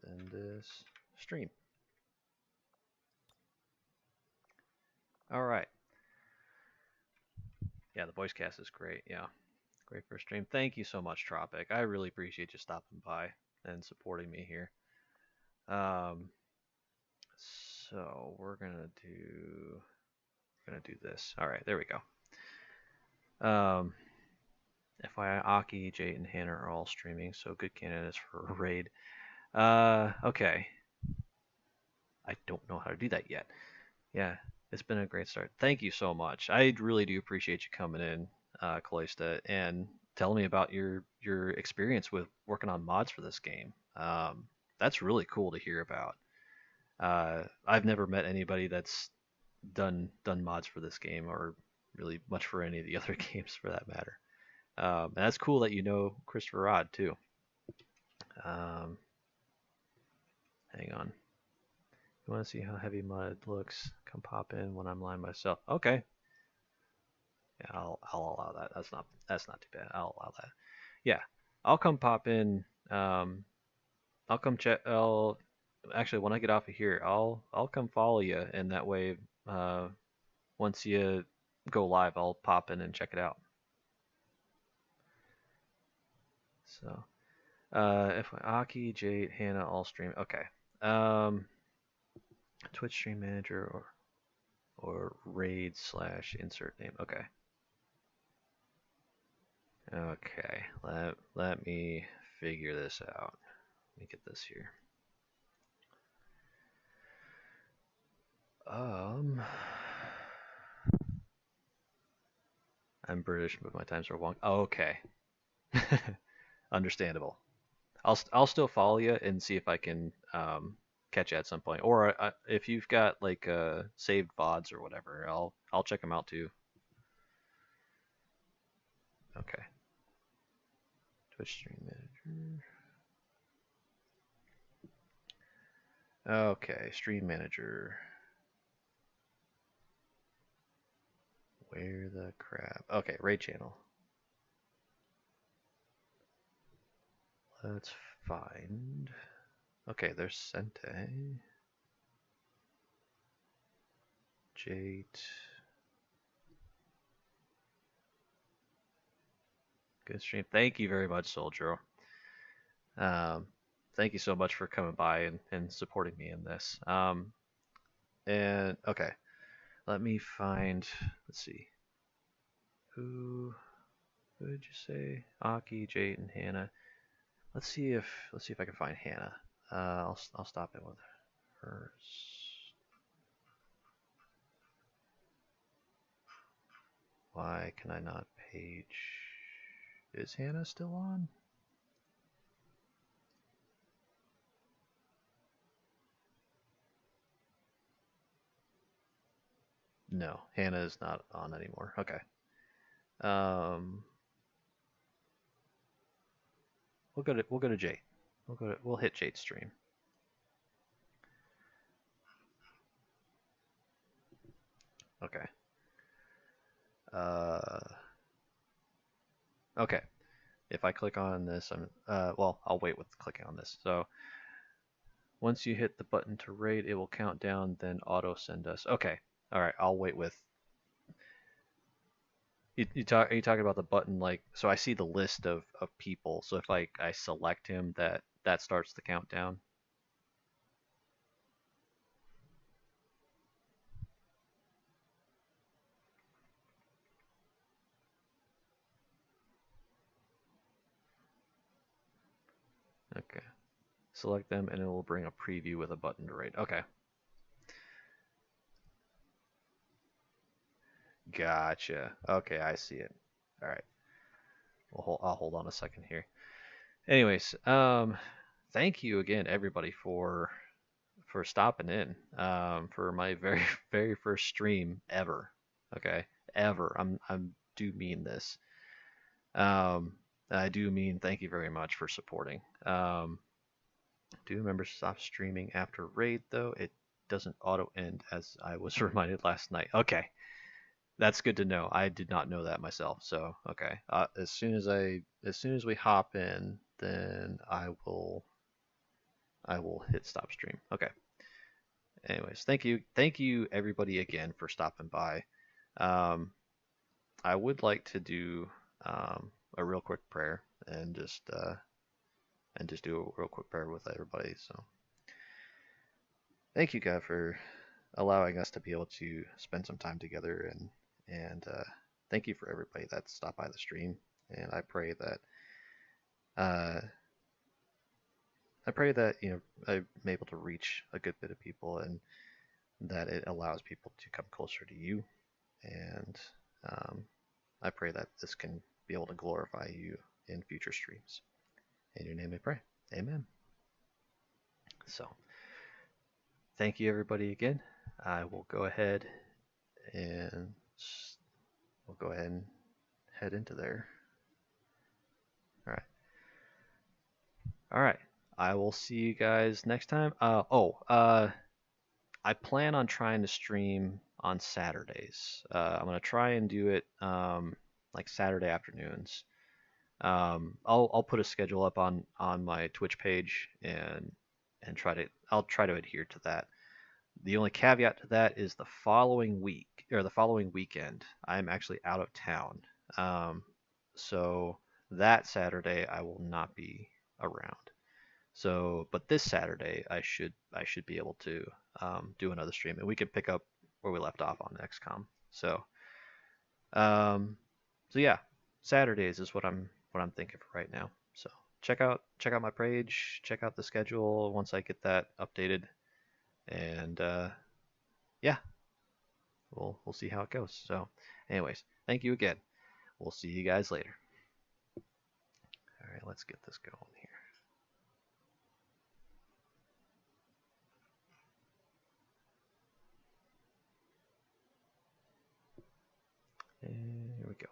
And this stream. All right. Yeah, the voice cast is great. Yeah, great for a stream. Thank you so much, Tropic. I really appreciate you stopping by and supporting me here. So we're gonna do this. All right, there we go. FYI, Aki, Jade, and Hannah are all streaming, so good candidates for a raid. Okay. I don't know how to do that yet. Yeah, it's been a great start. Thank you so much. I really do appreciate you coming in, Callista, and telling me about your experience with working on mods for this game. That's really cool to hear about. I've never met anybody that's done mods for this game, or really much for any of the other games for that matter. And that's cool that you know Christopher Rod too. Hang on. You want to see how heavy mud looks? Come pop in when I'm lying myself. Okay. Yeah, I'll allow that. That's not too bad. I'll allow that. Yeah, I'll come pop in. I'll come check. Actually, when I get off of here, I'll come follow you, and that way, once you go live, I'll pop in and check it out. So, if Aki, Jade, Hannah all stream. Okay. Twitch stream manager or raid / insert name. Okay. Okay. Let me figure this out. Let me get this here. I'm British, but my times are wrong. Oh, okay. Understandable. I'll still follow you and see if I can catch you at some point, or if you've got like saved VODs or whatever, I'll check them out too. Okay. Twitch stream manager. Okay, stream manager. Where the crap? Okay, raid channel. Let's find. Okay, there's Sente. Jade. Good stream. Thank you very much, Soldier. Thank you so much for coming by and supporting me in this. And okay, let me find. Let's see. Who did you say? Aki, Jade, and Hannah. Let's see if I can find Hannah. I'll stop it with hers. Why can I not page? Is Hannah still on? No, Hannah is not on anymore. Okay. We'll go to Jade. We'll hit Jade's stream. Okay. Okay. If I click on this, well, I'll wait with clicking on this. So once you hit the button to raid, it will count down, then auto send us. Okay. All right. I'll wait with. Are you talking about the button like? So I see the list of people. So if I select him, that starts the countdown. Okay. Select them, and it will bring a preview with a button to raid. Okay. Gotcha. Okay, I see it. All right. I'll hold on a second here. Anyways, thank you again, everybody, for stopping in. For my very first stream ever. Okay, ever. I do mean this. I do mean thank you very much for supporting. Do remember stop streaming after raid though. It doesn't auto end as I was reminded last night. Okay. That's good to know. I did not know that myself. So okay, as soon as we hop in, then I will hit stop stream. Okay. Anyways, thank you everybody again for stopping by. I would like to do a real quick prayer and just do a real quick prayer with everybody. So thank you, God, for allowing us to be able to spend some time together and thank you for everybody that stopped by the stream. And I pray that I'm able to reach a good bit of people and that it allows people to come closer to you. And I pray that this can be able to glorify you in future streams. In your name I pray. Amen. So thank you everybody again. I will go ahead and head into there. All right. I will see you guys next time. I plan on trying to stream on Saturdays. I'm gonna try and do it like Saturday afternoons. I'll put a schedule up on my Twitch page and I'll try to adhere to that. The only caveat to that is the following week or the following weekend, I'm actually out of town. So that Saturday I will not be around. So, but this Saturday I should be able to do another stream, and we can pick up where we left off on XCOM. So, yeah, Saturdays is what I'm thinking for right now. So check out my page, check out the schedule once I get that updated, and yeah, we'll see how it goes. So, anyways, thank you again. We'll see you guys later. All right, let's get this going here. And here we go.